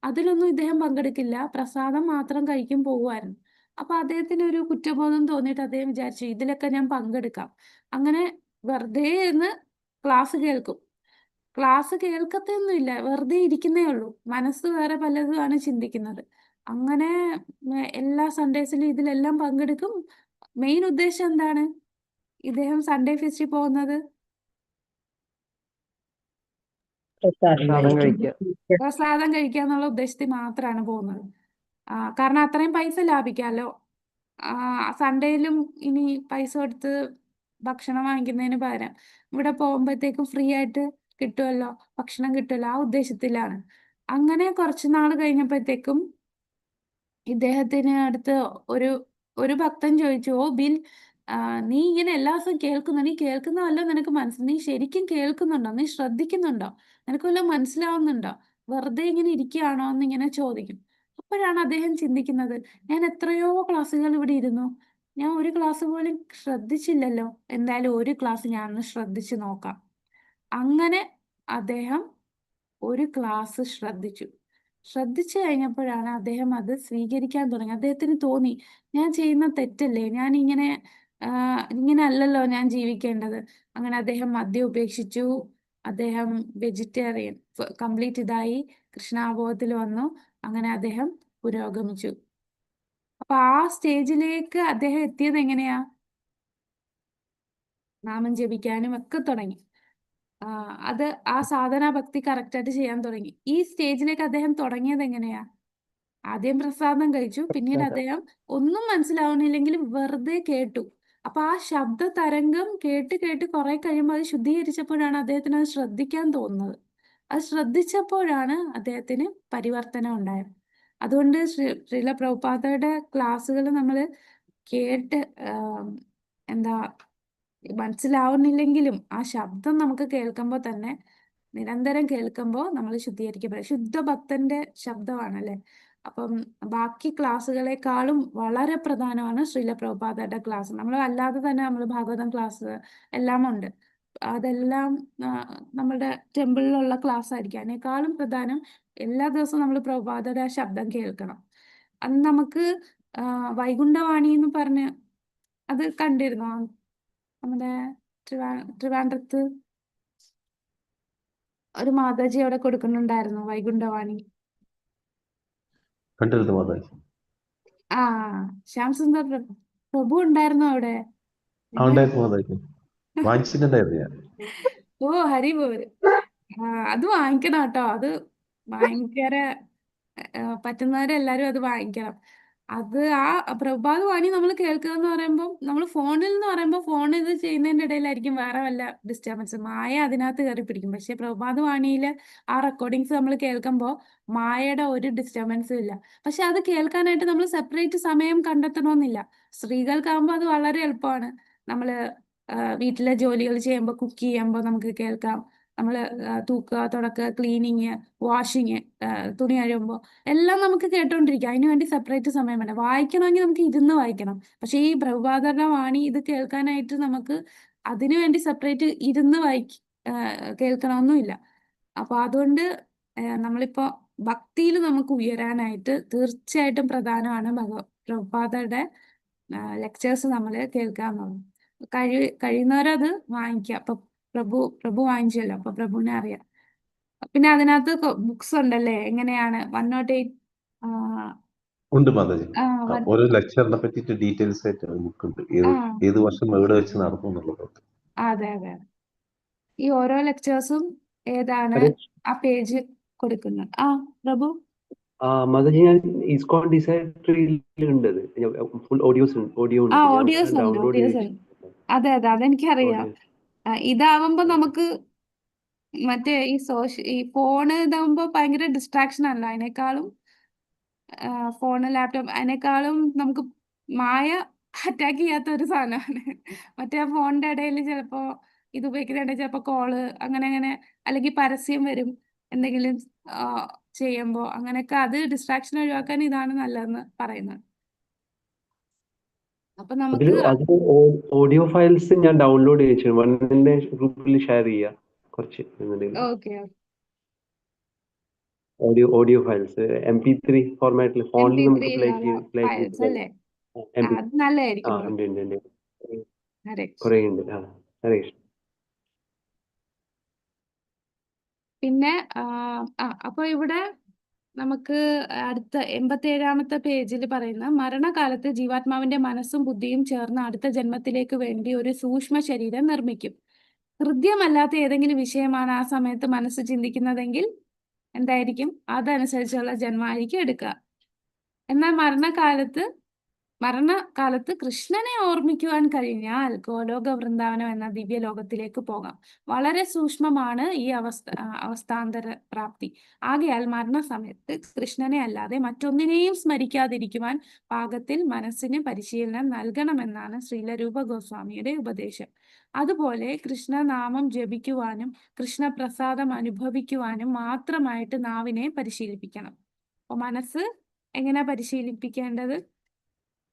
അതിലൊന്നും ഇദ്ദേഹം പങ്കെടുക്കില്ല, പ്രസാദം മാത്രം കഴിക്കും, പോകുമായിരുന്നു. അപ്പൊ അദ്ദേഹത്തിന് ഒരു കുറ്റബോധം തോന്നിയിട്ട് അദ്ദേഹം വിചാരിച്ചു, ഇതിലൊക്കെ ഞാൻ പങ്കെടുക്കാം. അങ്ങനെ വെറുതെ എന്ന് ക്ലാസ് കേൾക്കും. ക്ലാസ് കേൾക്കത്തൊന്നുമില്ല, വെറുതെ ഇരിക്കുന്നേ ഉള്ളൂ, മനസ്സ് വേറെ പലതുമാണ് ചിന്തിക്കുന്നത്. അങ്ങനെ എല്ലാ സൺഡേസിലും ഇതിലെല്ലാം പങ്കെടുക്കും. മെയിൻ ഉദ്ദേശം എന്താണ് ഇദ്ദേഹം സൺഡേ ഫെസ്റ്റിൽ പോകുന്നത്? പ്രസാദം കഴിക്കുക എന്നുള്ള ഉദ്ദേശത്തിൽ മാത്രമാണ് പോകുന്നത്. കാരണം അത്രയും പൈസ ലാഭിക്കാമല്ലോ. സൺഡേയിലും ഇനി പൈസ കൊടുത്ത് ഭക്ഷണം വാങ്ങിക്കുന്നതിന് പകരം ഇവിടെ പോകുമ്പോഴത്തേക്കും ഫ്രീ ആയിട്ട് കിട്ടുമല്ലോ, ഭക്ഷണം കിട്ടുമല്ലോ, ആ ഉദ്ദേശത്തിലാണ്. അങ്ങനെ കുറച്ച് നാൾ കഴിഞ്ഞപ്പോഴത്തേക്കും ഇദ്ദേഹത്തിന് അടുത്ത് ഒരു ഭക്തൻ ചോദിച്ചു, ഓ ബിൽ, നീ ഇങ്ങനെ എല്ലാ ദിവസവും കേൾക്കുന്നു, നീ കേൾക്കുന്നതല്ലോ നിനക്ക് നീ ശരിക്കും കേൾക്കുന്നുണ്ടോ, നീ ശ്രദ്ധിക്കുന്നുണ്ടോ, നിനക്ക് വല്ലതും മനസ്സിലാവുന്നുണ്ടോ, വെറുതെ ഇങ്ങനെ ഇരിക്കുകയാണോ എന്നിങ്ങനെ ചോദിക്കും. അപ്പോഴാണ് അദ്ദേഹം ചിന്തിക്കുന്നത്, ഞാൻ എത്രയോ ക്ലാസ്സുകൾ ഇവിടെ ഇരുന്നു, ഞാൻ ഒരു ക്ലാസ് പോലും ശ്രദ്ധിച്ചില്ലല്ലോ, എന്തായാലും ഒരു ക്ലാസ് ഞാനൊന്ന് ശ്രദ്ധിച്ചു നോക്കാം. അങ്ങനെ അദ്ദേഹം ഒരു ക്ലാസ് ശ്രദ്ധിച്ചു കഴിഞ്ഞപ്പോഴാണ് അദ്ദേഹം അത് സ്വീകരിക്കാൻ തുടങ്ങി. അദ്ദേഹത്തിന് തോന്നി, ഞാൻ ചെയ്യുന്ന തെറ്റല്ലേ, ഞാൻ ഇങ്ങനെ അല്ലല്ലോ ഞാൻ ജീവിക്കേണ്ടത്. അങ്ങനെ അദ്ദേഹം മദ്യം ഉപേക്ഷിച്ചു, അദ്ദേഹം വെജിറ്റേറിയൻ കംപ്ലീറ്റ് ഇതായി, കൃഷ്ണാബോധത്തിൽ വന്നു. അങ്ങനെ അദ്ദേഹം പുരോഗമിച്ചു. അപ്പൊ ആ സ്റ്റേജിലേക്ക് അദ്ദേഹം എത്തിയത് എങ്ങനെയാ? നാമം ജപിക്കാനും ഒക്കെ തുടങ്ങി. അത് ആ സാധന ഭക്തി കറക്റ്റായിട്ട് ചെയ്യാൻ തുടങ്ങി. ഈ സ്റ്റേജിലേക്ക് അദ്ദേഹം തുടങ്ങിയത് എങ്ങനെയാ? ആദ്യം പ്രസാദം കഴിച്ചു, പിന്നീട് അദ്ദേഹം ഒന്നും മനസ്സിലാവണില്ലെങ്കിലും വെറുതെ കേട്ടു. അപ്പൊ ആ ശബ്ദ തരംഗം കേട്ട് കേട്ട് കുറെ കഴിയുമ്പോൾ അത് ശുദ്ധീകരിച്ചപ്പോഴാണ് അദ്ദേഹത്തിന് അത് ശ്രദ്ധിക്കാൻ തോന്നുന്നത്. അത് ശ്രദ്ധിച്ചപ്പോഴാണ് അദ്ദേഹത്തിന് പരിവർത്തനം ഉണ്ടായത്. അതുകൊണ്ട് ശ്രീല പ്രഭുപാദയുടെ ക്ലാസ്സുകൾ നമ്മൾ കേട്ട് എന്താ മനസ്സിലാവുന്നില്ലെങ്കിലും ആ ശബ്ദം നമുക്ക് കേൾക്കുമ്പോൾ തന്നെ നിരന്തരം കേൾക്കുമ്പോൾ നമ്മൾ ശുദ്ധീകരിക്കപ്പെടും. ശുദ്ധ ഭക്തന്റെ ശബ്ദമാണല്ലേ. അപ്പം ബാക്കി ക്ലാസ്സുകളെക്കാളും വളരെ പ്രധാനമാണ് ശ്രീല പ്രഭുപാദയുടെ ക്ലാസ്. നമ്മൾ അല്ലാതെ തന്നെ നമ്മൾ ഭാഗവതം ക്ലാസ് എല്ലാം ഉണ്ട്. അതെല്ലാം നമ്മുടെ ടെമ്പിളിലുള്ള ക്ലാസ് ആയിരിക്കും. അതിനേക്കാളും പ്രധാനം എല്ലാ ദിവസവും നമ്മൾ പ്രഭുപാദയുടെ ആ ശബ്ദം കേൾക്കണം. അന്ന് നമുക്ക് വൈകുണ്ഠവാണി എന്ന് പറഞ്ഞ് അത് കണ്ടിരുന്നോ? നമ്മുടെ ട്രിവാൻഡ്രത്ത് ഒരു മാതാജി അവിടെ കൊടുക്കുന്നുണ്ടായിരുന്നു വൈകുണ്ഠവാണി. കണ്ടിരുന്നു മാതാജി. ആ ശ്യാം സുന്ദർ പ്രഭു ഉണ്ടായിരുന്നു അവിടെ. ഉണ്ടായിരുന്നു മാതാജി, വാങ്ങിച്ചിട്ടുണ്ടായിരുന്നു ഞാൻ. ഓ ഹരി പോര്. അത് വാങ്ങിക്കണം കേട്ടോ. അത് ഭയങ്കര പറ്റുന്നവരെല്ലാരും അത് വാങ്ങിക്കണം. അത് ആ പ്രഭാത് വാണി നമ്മൾ കേൾക്കുക എന്ന് പറയുമ്പോൾ നമ്മൾ ഫോണിൽ എന്ന് പറയുമ്പോൾ ഫോൺ ഇത് ചെയ്യുന്നതിന്റെ ഇടയിലായിരിക്കും വേറെ വല്ല ഡിസ്റ്റർബൻസ്. മായ അതിനകത്ത് കയറി പിടിക്കും. പക്ഷെ പ്രഭാത് വാണിയിൽ ആ റെക്കോർഡിങ്സ് നമ്മൾ കേൾക്കുമ്പോൾ മായയുടെ ഒരു ഡിസ്റ്റർബൻസും ഇല്ല. പക്ഷെ അത് കേൾക്കാനായിട്ട് നമ്മൾ സെപ്പറേറ്റ് സമയം കണ്ടെത്തണമെന്നില്ല. സ്ത്രീകൾക്കാകുമ്പോൾ അത് വളരെ എളുപ്പമാണ്. നമ്മൾ വീട്ടിലെ ജോലികൾ ചെയ്യുമ്പോൾ, കുക്ക് ചെയ്യുമ്പോൾ നമുക്ക് കേൾക്കാം. നമ്മൾ തൂക്കുക, തുടക്കുക, ക്ലീനിങ്, വാഷിങ്, തുണി കഴിയുമ്പോൾ എല്ലാം നമുക്ക് കേട്ടോണ്ടിരിക്കാം. അതിന് വേണ്ടി സെപ്പറേറ്റ് സമയം വേണ്ട. വായിക്കണമെങ്കിൽ നമുക്ക് ഇരുന്ന് വായിക്കണം. പക്ഷെ ഈ പ്രഭുപാദരുടെ വാണി ഇത് കേൾക്കാനായിട്ട് നമുക്ക് അതിനു വേണ്ടി സെപ്പറേറ്റ് ഇരുന്ന് കേൾക്കണമെന്നുമില്ല. അപ്പൊ അതുകൊണ്ട് നമ്മളിപ്പോ ഭക്തിയിൽ നമുക്ക് ഉയരാനായിട്ട് തീർച്ചയായിട്ടും പ്രധാനമാണ് പ്രഭുപാദരുടെ ലെക്ചേഴ്സ് നമ്മൾ കേൾക്കുക എന്നുള്ളത്. കഴിയുന്നവരത് വാങ്ങിക്കുക. അപ്പൊ പ്രഭു വാങ്ങിച്ചല്ലോ, അപ്പൊ പ്രഭുവിനെ അറിയാം. പിന്നെ അതിനകത്ത് ബുക്സ് ഉണ്ടല്ലേ, എങ്ങനെയാണ് 108 ഉണ്ട് മാതാജി. ഓരോ ലെക്ചറിനെ പറ്റിയിട്ട് ഡീറ്റെയിൽസ് ആയിട്ട് ബുക്ക് ഉണ്ട്. ഏത് വർഷം എവിടെ വെച്ച് നടന്നു എന്നുള്ളതൊക്കെ. അതെ അതെ. ഈ ഓരോ ലെക്ചേഴ്സും ഏതാണ് ആ പേജ് കൊടുക്കുന്നത്. പ്രഭു മാതാജി, ഞാൻ ഇസ്കോൺ ഡിസൈറിലുണ്ട്. ഫുൾ ഓഡിയോസ് ഉണ്ട്. ഓഡിയോസ് ഉണ്ട്. അതെ അതെ, അതെനിക്കറിയാം. ഇതാവുമ്പോ നമുക്ക് മറ്റേ ഈ ഫോണ് ഇതാവുമ്പോ ഭയങ്കര ഡിസ്ട്രാക്ഷൻ അല്ല. അതിനേക്കാളും ഫോണ്, ലാപ്ടോപ്പ് അതിനേക്കാളും നമുക്ക് മായ അറ്റാക്ക് ചെയ്യാത്ത ഒരു സാധനമാണ്. മറ്റേ ഫോണിന്റെ ഇടയിൽ ചിലപ്പോ ഇത് ഉപയോഗിക്കുന്നതിന്റെ ചിലപ്പോ കോള് അങ്ങനെ അല്ലെങ്കിൽ പരസ്യം വരും എന്തെങ്കിലും ചെയ്യുമ്പോ. അങ്ങനെയൊക്കെ അത് ഡിസ്ട്രാക്ഷൻ ഒഴിവാക്കാൻ ഇതാണ് നല്ലതെന്ന് പറയുന്നത്. അപ്പൊ നമുക്ക് ഓഡിയോ ഫയൽസ് ഞാൻ ഡൗൺലോഡ് ചെയ്തു. വണ്ണിന്റെ ഗ്രൂപ്പിൽ ഷെയർ ചെയ്യാം കുറച്ച്. ഓക്കെ. ഓഡിയോ ഫയൽസ് MP3 ഫോർമാറ്റിൽ ഫോണിൽ നമുക്ക് പ്ലേ ഫയൽസ് അല്ലേ? അത് നല്ലതായിരിക്കും. കുറേ ഉണ്ട്. ഹരേ കൃഷ്ണ. പിന്നെ അപ്പൊ ഇവിടെ നമുക്ക് അടുത്ത 87ാമത്തെ പേജിൽ പറയുന്ന മരണകാലത്ത് ജീവാത്മാവിന്റെ മനസ്സും ബുദ്ധിയും ചേർന്ന് അടുത്ത ജന്മത്തിലേക്ക് വേണ്ടി ഒരു സൂക്ഷ്മ ശരീരം നിർമ്മിക്കും. ഹൃദ്യമല്ലാത്ത ഏതെങ്കിലും വിഷയമാണ് ആ സമയത്ത് മനസ്സ് ചിന്തിക്കുന്നതെങ്കിൽ എന്തായിരിക്കും? അതനുസരിച്ചുള്ള ജന്മമായിരിക്കും എടുക്കുക. എന്നാൽ മരണകാലത്ത് കൃഷ്ണനെ ഓർമ്മിക്കുവാൻ കഴിഞ്ഞാൽ ഗോലോക വൃന്ദാവനം എന്ന ദിവ്യ ലോകത്തിലേക്ക് പോകാം. വളരെ സൂക്ഷ്മമാണ് ഈ അവസ്ഥാന്തര പ്രാപ്തി. ആകയാൽ മരണസമയത്ത് കൃഷ്ണനെ അല്ലാതെ മറ്റൊന്നിനെയും സ്മരിക്കാതിരിക്കുവാൻ പാകത്തിൽ മനസ്സിന് പരിശീലനം നൽകണമെന്നാണ് ശ്രീല രൂപ ഗോസ്വാമിയുടെ ഉപദേശം. അതുപോലെ കൃഷ്ണനാമം ജപിക്കുവാനും കൃഷ്ണപ്രസാദം അനുഭവിക്കുവാനും മാത്രമായിട്ട് നാവിനെ പരിശീലിപ്പിക്കണം. അപ്പൊ മനസ്സ് എങ്ങനെ പരിശീലിപ്പിക്കേണ്ടത്?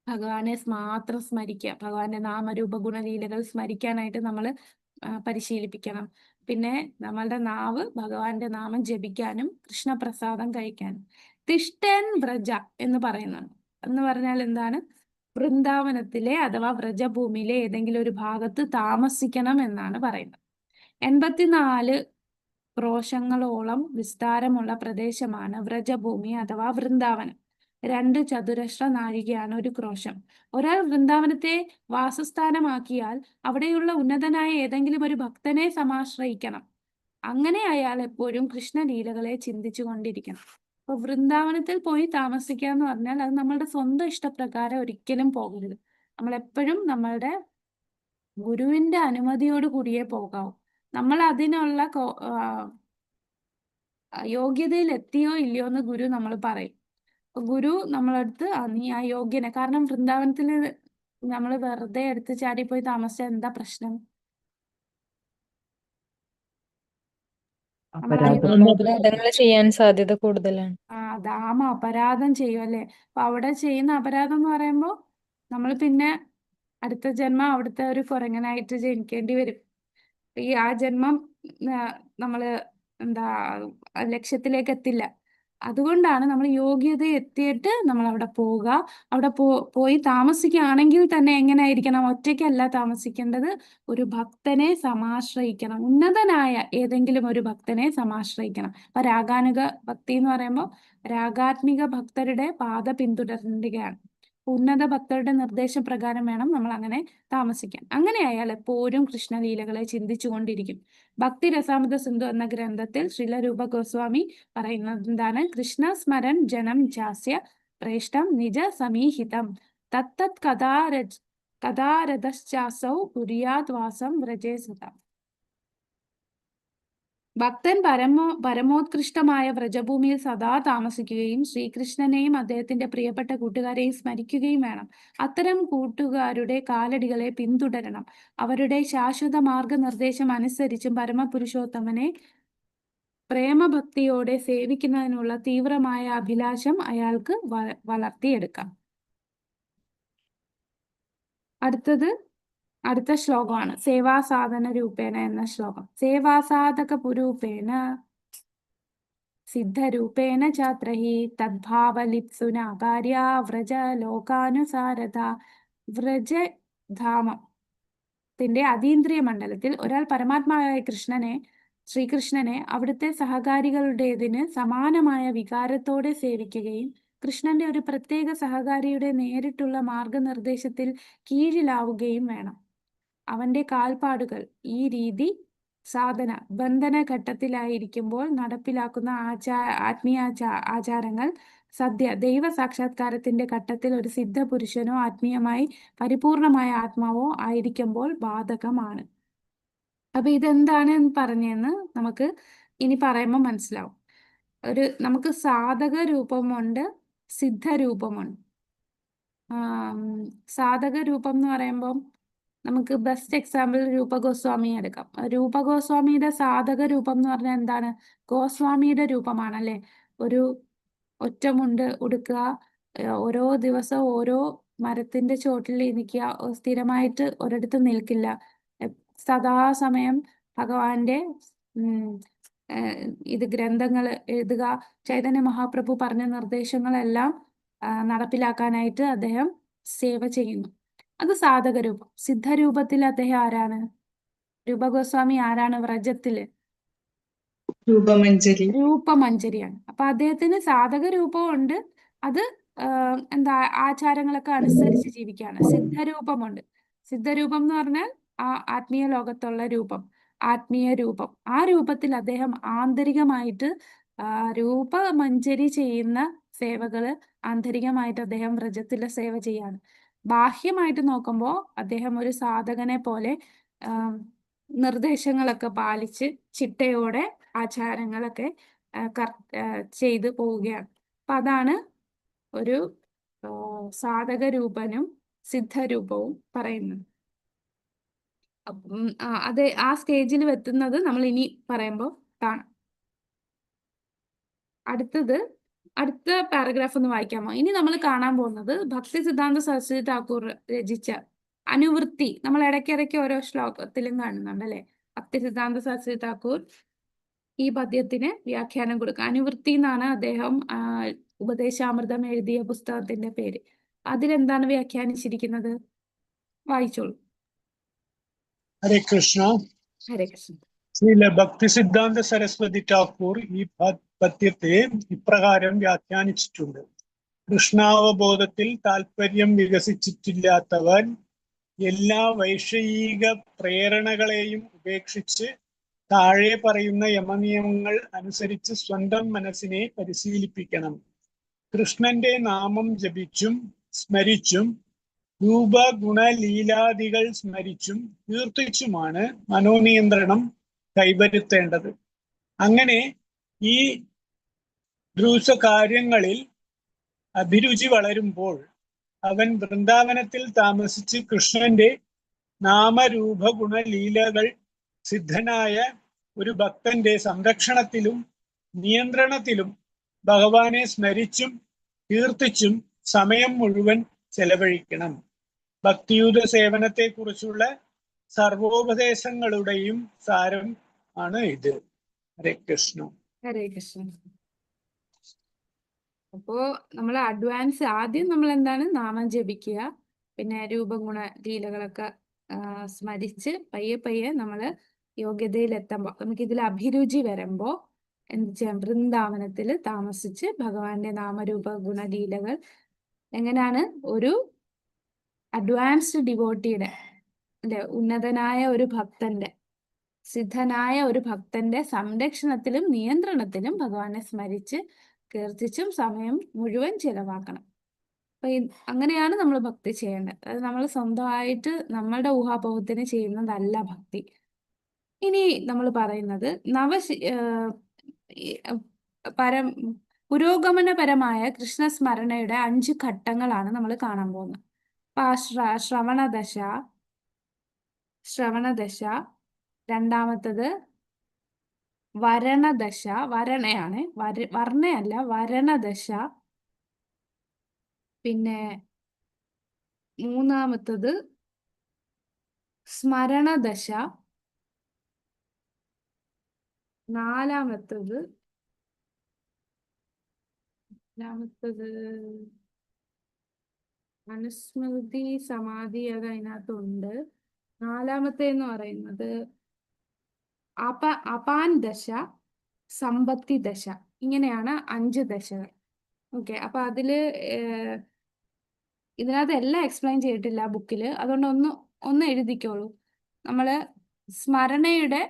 ഭഗവാനെ മാത്രം സ്മരിക്കുക. ഭഗവാന്റെ നാമരൂപ ഗുണലീലകൾ സ്മരിക്കാനായിട്ട് നമ്മൾ പരിശീലിപ്പിക്കണം. പിന്നെ നമ്മളുടെ നാവ് ഭഗവാന്റെ നാമം ജപിക്കാനും കൃഷ്ണപ്രസാദം കഴിക്കാനും. തിഷ്ടൻ വ്രജ എന്ന് പറയുന്നുണ്ട്. എന്ന് പറഞ്ഞാൽ എന്താണ്? വൃന്ദാവനത്തിലെ അഥവാ വ്രജഭൂമിയിലെ ഏതെങ്കിലും ഒരു ഭാഗത്ത് താമസിക്കണം എന്നാണ് പറയുന്നത്. 84 ക്രോശങ്ങളോളം വിസ്താരമുള്ള പ്രദേശമാണ് വ്രജഭൂമി അഥവാ വൃന്ദാവനം. 2 ചതുരശ്ര നാഴികയാണ് ഒരു ക്രോശം. ഒരാൾ വൃന്ദാവനത്തെ വാസസ്ഥാനമാക്കിയാൽ അവിടെയുള്ള ഉന്നതനായ ഏതെങ്കിലും ഒരു ഭക്തനെ സമാശ്രയിക്കണം. അങ്ങനെ അയാൾ എപ്പോഴും കൃഷ്ണലീലകളെ ചിന്തിച്ചു കൊണ്ടിരിക്കണം. അപ്പൊ വൃന്ദാവനത്തിൽ പോയി താമസിക്കുക എന്ന് പറഞ്ഞാൽ അത് നമ്മളുടെ സ്വന്തം ഇഷ്ടപ്രകാരം ഒരിക്കലും പോകരുത്. നമ്മളെപ്പോഴും നമ്മളുടെ ഗുരുവിന്റെ അനുമതിയോട് കൂടിയേ പോകാവൂ. നമ്മൾ അതിനുള്ള യോഗ്യതയിൽ എത്തിയോ ഇല്ലയോ എന്ന് ഗുരു നമ്മൾ പറയും. ഗുരു നമ്മളടുത്ത് നീ ആ യോഗ്യനെ, കാരണം വൃന്ദാവനത്തിൽ നമ്മൾ വെറുതെ എടുത്ത് ചാടിപ്പോയി താമസിച്ച എന്താ പ്രശ്നം? അപരാധങ്ങൾ ചെയ്യാൻ സാധ്യത കൂടുതലാണ്. ദാമ അപരാധം ചെയ്യും അല്ലേ? അപ്പൊ അവിടെ ചെയ്യുന്ന അപരാധം എന്ന് പറയുമ്പോൾ നമ്മൾ പിന്നെ അടുത്ത ജന്മം അവിടുത്തെ ഒരു കുരങ്ങനായിട്ട് ജനിക്കേണ്ടി വരും. ആ ജന്മം നമ്മള് എന്താ ലക്ഷ്യത്തിലേക്ക് എത്തില്ല. അതുകൊണ്ടാണ് നമ്മൾ യോഗ്യത എത്തിയിട്ട് നമ്മൾ അവിടെ പോവുക. അവിടെ പോയി താമസിക്കുകയാണെങ്കിൽ തന്നെ എങ്ങനെയായിരിക്കണം? ഒറ്റയ്ക്കല്ല താമസിക്കേണ്ടത്, ഒരു ഭക്തനെ സമാശ്രയിക്കണം. ഉന്നതനായ ഏതെങ്കിലും ഒരു ഭക്തനെ സമാശ്രയിക്കണം. അപ്പൊ രാഗാനുഗ ഭക്തി എന്ന് പറയുമ്പോൾ രാഗാത്മിക ഭക്തരുടെ പാത പിന്തുടരുകയാണ്. ഉന്നത ഭക്തരുടെ നിർദ്ദേശപ്രകാരം വേണം നമ്മൾ അങ്ങനെ താമസിക്കാൻ. അങ്ങനെയായാൽ എപ്പോഴും കൃഷ്ണലീലകളെ ചിന്തിച്ചു കൊണ്ടിരിക്കും. ഭക്തി രസാമൃത സിന്ധു എന്ന ഗ്രന്ഥത്തിൽ ശ്രീല രൂപ ഗോസ്വാമി പറയുന്നത് എന്താണ്? കൃഷ്ണ സ്മരൻ ജനം ജാസ്യ പ്രേഷ്ടം നിജ സമീഹിതം തത്തത് കഥാരഥശ്ചാസൗ കുര്യാത് വാസം വ്രജേ സുതം. ഭക്തൻ പരമോത്കൃഷ്ടമായ വ്രജഭൂമിയിൽ സദാ താമസിക്കുകയും ശ്രീകൃഷ്ണനെയും അദ്ദേഹത്തിന്റെ പ്രിയപ്പെട്ട കൂട്ടുകാരെയും സ്മരിക്കുകയും വേണം. അത്തരം കൂട്ടുകാരുടെ കാലടികളെ പിന്തുടരണം. അവരുടെ ശാശ്വത മാർഗനിർദ്ദേശം അനുസരിച്ചും പരമപുരുഷോത്തമനെ പ്രേമഭക്തിയോടെ സേവിക്കുന്നതിനുള്ള തീവ്രമായ അഭിലാഷം അയാൾക്ക് വളർത്തിയെടുക്കാം. അടുത്ത ശ്ലോകമാണ് സേവാസാധന രൂപേണ എന്ന ശ്ലോകം. സേവാസാധക പുരൂപേണ സിദ്ധരൂപേണ ഛാത്രഹി തദ്ഭാവലിപ്സുന ഭാര്യ വ്രജ ലോകാനുസാരത. വ്രജധാമത്തിന്റെ അതീന്ദ്രിയ മണ്ഡലത്തിൽ ഒരാൾ പരമാത്മാവായ ശ്രീകൃഷ്ണനെ അവിടുത്തെ സഹകാരികളുടേതിന് സമാനമായ വികാരത്തോടെ സേവിക്കുകയും കൃഷ്ണന്റെ ഒരു പ്രത്യേക സഹകാരിയുടെ നേരിട്ടുള്ള മാർഗനിർദ്ദേശത്തിൽ കീഴിലാവുകയും വേണം. അവന്റെ കാൽപ്പാടുകൾ ഈ രീതി സാധന ബന്ധന ഘട്ടത്തിലായിരിക്കുമ്പോൾ നടപ്പിലാക്കുന്ന ആത്മീയ ആചാരങ്ങൾ സദ്യ ദൈവ സാക്ഷാത്കാരത്തിന്റെ ഘട്ടത്തിൽ ഒരു സിദ്ധ പുരുഷനോ ആത്മീയമായി പരിപൂർണമായ ആത്മാവോ ആയിരിക്കുമ്പോൾ ബാധകമാണ്. അപ്പൊ ഇതെന്താണ് പറഞ്ഞെന്ന് നമുക്ക് ഇനി പറയുമ്പോൾ മനസ്സിലാവും. നമുക്ക് സാധക രൂപമുണ്ട്, സിദ്ധരൂപമുണ്ട്. സാധക രൂപം എന്ന് പറയുമ്പോൾ നമുക്ക് ബെസ്റ്റ് എക്സാമ്പിൾ രൂപഗോസ്വാമി എടുക്കാം. രൂപഗോസ്വാമിയുടെ സാധക രൂപം എന്ന് പറഞ്ഞാൽ എന്താണ്? ഗോസ്വാമിയുടെ രൂപമാണല്ലേ. ഒരു ഒറ്റമുണ്ട് ഉടുക്കുക, ഓരോ ദിവസം ഓരോ മരത്തിന്റെ ചോട്ടിൽ നിൽക്കുക, സ്ഥിരമായിട്ട് ഒരിടത്ത് നിൽക്കില്ല, സദാസമയം ഭഗവാന്റെ ഗ്രന്ഥങ്ങൾ എഴുതുക, ചൈതന്യ മഹാപ്രഭു പറഞ്ഞ നിർദ്ദേശങ്ങളെല്ലാം നടപ്പിലാക്കാനായിട്ട് അദ്ദേഹം സേവ ചെയ്യുന്നു. അത് സാധക രൂപം. സിദ്ധരൂപത്തിൽ അദ്ദേഹം ആരാണ്? രൂപഗോസ്വാമി ആരാണ്? വ്രജത്തില് രൂപമഞ്ജരിയാണ്. അപ്പൊ അദ്ദേഹത്തിന് സാധക രൂപമുണ്ട്, അത് ആചാരങ്ങളൊക്കെ അനുസരിച്ച് ജീവിക്കുകയാണ്. സിദ്ധരൂപമുണ്ട്. സിദ്ധരൂപം എന്ന് പറഞ്ഞാൽ ആത്മീയ ലോകത്തുള്ള രൂപം, ആത്മീയ രൂപം. ആ രൂപത്തിൽ അദ്ദേഹം ആന്തരികമായിട്ട് രൂപമഞ്ജരി ചെയ്യുന്ന സേവകള് ആന്തരികമായിട്ട് അദ്ദേഹം വ്രജത്തിലെ സേവ ചെയ്യാണ്. ബാഹ്യമായിട്ട് നോക്കുമ്പോൾ അദ്ദേഹം ഒരു സാധകനെ പോലെ നിർദ്ദേശങ്ങളൊക്കെ പാലിച്ച് ചിട്ടയോടെ ആചാരങ്ങളൊക്കെ ചെയ്തു പോവുകയാണ്. അപ്പൊ അതാണ് ഒരു സാധക രൂപനും സിദ്ധരൂപവും പറയുന്നത്. അത് ആ സ്റ്റേജിൽ എത്തുന്നത് നമ്മൾ ഇനി പറയുമ്പോൾ കാണാം. അടുത്ത പാരഗ്രാഫ് ഒന്ന് വായിക്കാമോ? ഇനി നമ്മൾ കാണാൻ പോകുന്നത് ഭക്തി സിദ്ധാന്ത സരസ്വതി താക്കൂർ രചിച്ച അനുവൃത്തി. നമ്മൾ ഇടയ്ക്കിടയ്ക്ക് ഓരോ ശ്ലോകത്തിലും കാണുന്നുണ്ട് അല്ലെ. ഭക്തി സിദ്ധാന്ത സരസ്വതി താക്കൂർ ഈ പദ്യത്തിന് വ്യാഖ്യാനം കൊടുക്കുക. അനുവൃത്തി എന്നാണ് അദ്ദേഹം ഉപദേശാമൃതം എഴുതിയ പുസ്തകത്തിന്റെ പേര്. അതിലെന്താണ് വ്യാഖ്യാനിച്ചിരിക്കുന്നത്? വായിച്ചോളൂ. ഹരേ കൃഷ്ണ. ഹരേ കൃഷ്ണ. ശ്രീല ഭക്തി സിദ്ധാന്ത സരസ്വതി ഠാക്കൂർ ഈ പദ്യത്തെ ഇപ്രകാരം വ്യാഖ്യാനിച്ചിട്ടുണ്ട്. കൃഷ്ണാവബോധത്തിൽ താല്പര്യം വികസിച്ചിട്ടില്ലാത്തവൻ എല്ലാ വൈഷയിക പ്രേരണകളെയും ഉപേക്ഷിച്ച് താഴെ പറയുന്ന യമനിയമങ്ങൾ അനുസരിച്ച് സ്വന്തം മനസ്സിനെ പരിശീലിപ്പിക്കണം. കൃഷ്ണന്റെ നാമം ജപിച്ചും സ്മരിച്ചും രൂപ ഗുണലീലാദികൾ സ്മരിച്ചും കീർത്തിച്ചുമാണ് മനോനിയന്ത്രണം കൈവരുത്തേണ്ടത്. അങ്ങനെ ഈ ദ്രൂസ കാര്യങ്ങളിൽ അഭിരുചി വളരുമ്പോൾ അവൻ വൃന്ദാവനത്തിൽ താമസിച്ച് കൃഷ്ണന്റെ നാമരൂപ ഗുണലീലകൾ സിദ്ധനായ ഒരു ഭക്തന്റെ സംരക്ഷണത്തിലും നിയന്ത്രണത്തിലും ഭഗവാനെ സ്മരിച്ചും കീർത്തിച്ചും സമയം മുഴുവൻ ചെലവഴിക്കണം. ഭക്തിയുത സേവനത്തെക്കുറിച്ചുള്ള സർവോപദേശങ്ങളുടെയും സാരം ആണ് ഇത്. ഹരേ കൃഷ്ണ. ഹരേ കൃഷ്ണ. അപ്പോ നമ്മൾ അഡ്വാൻസ് ആദ്യം നമ്മൾ എന്താണ് നാമം ജപിക്കുക, പിന്നെ രൂപഗുണ ലീലകളൊക്കെ സ്മരിച്ച് പയ്യെ പയ്യെ നമ്മൾ യോഗ്യതയിൽ എത്തുമ്പോൾ നമുക്ക് ഇതിൽ അഭിരുചി വരുമ്പോൾ എന്ത് ചെയ്യാം, വൃന്ദാവനത്തിൽ താമസിച്ച് ഭഗവാന്റെ നാമരൂപ ഗുണലീലകൾ എങ്ങനെയാണ് ഒരു അഡ്വാൻസ്ഡ് ഡിവോട്ടിയുടെ അല്ലെ, ഉന്നതനായ ഒരു ഭക്തന്റെ, സിദ്ധനായ ഒരു ഭക്തന്റെ സംരക്ഷണത്തിലും നിയന്ത്രണത്തിലും ഭഗവാനെ സ്മരിച്ച് കീർത്തിച്ചും സമയം മുഴുവൻ ചിലവാക്കണം. അപ്പൊ അങ്ങനെയാണ് നമ്മൾ ഭക്തി ചെയ്യേണ്ടത്. അത് നമ്മൾ സ്വന്തമായിട്ട് നമ്മളുടെ ഊഹാപോഹത്തിന് ചെയ്യുന്നതല്ല ഭക്തി. ഇനി നമ്മൾ പറയുന്നത് പുരോഗമനപരമായ കൃഷ്ണസ്മരണയുടെ 5 ഘട്ടങ്ങളാണ് നമ്മൾ കാണാൻ പോകുന്നത്. അപ്പൊ ആ ശ്രവണദശ, രണ്ടാമത്തത് വരണദശ, വരണയാണ്, വർണ്ണയല്ല, വരണദശ. പിന്നെ മൂന്നാമത്തത് സ്മരണദശ, നാലാമത്തത് അനുസ്മൃതി സമാധി, അത് അതിനകത്തുണ്ട്. നാലാമത്തേന്ന് പറയുന്നത് അപാൻ ദശ, സമ്പത്തി ദശ. ഇങ്ങനെയാണ് 5 ദശകൾ. ഓക്കെ, അപ്പൊ ഇതിനകത്ത് എല്ലാം എക്സ്പ്ലെയിൻ ചെയ്തിട്ടില്ല ബുക്കില്, അതുകൊണ്ട് ഒന്ന് എഴുതിക്കോളൂ. നമ്മള് സ്മരണയുടെ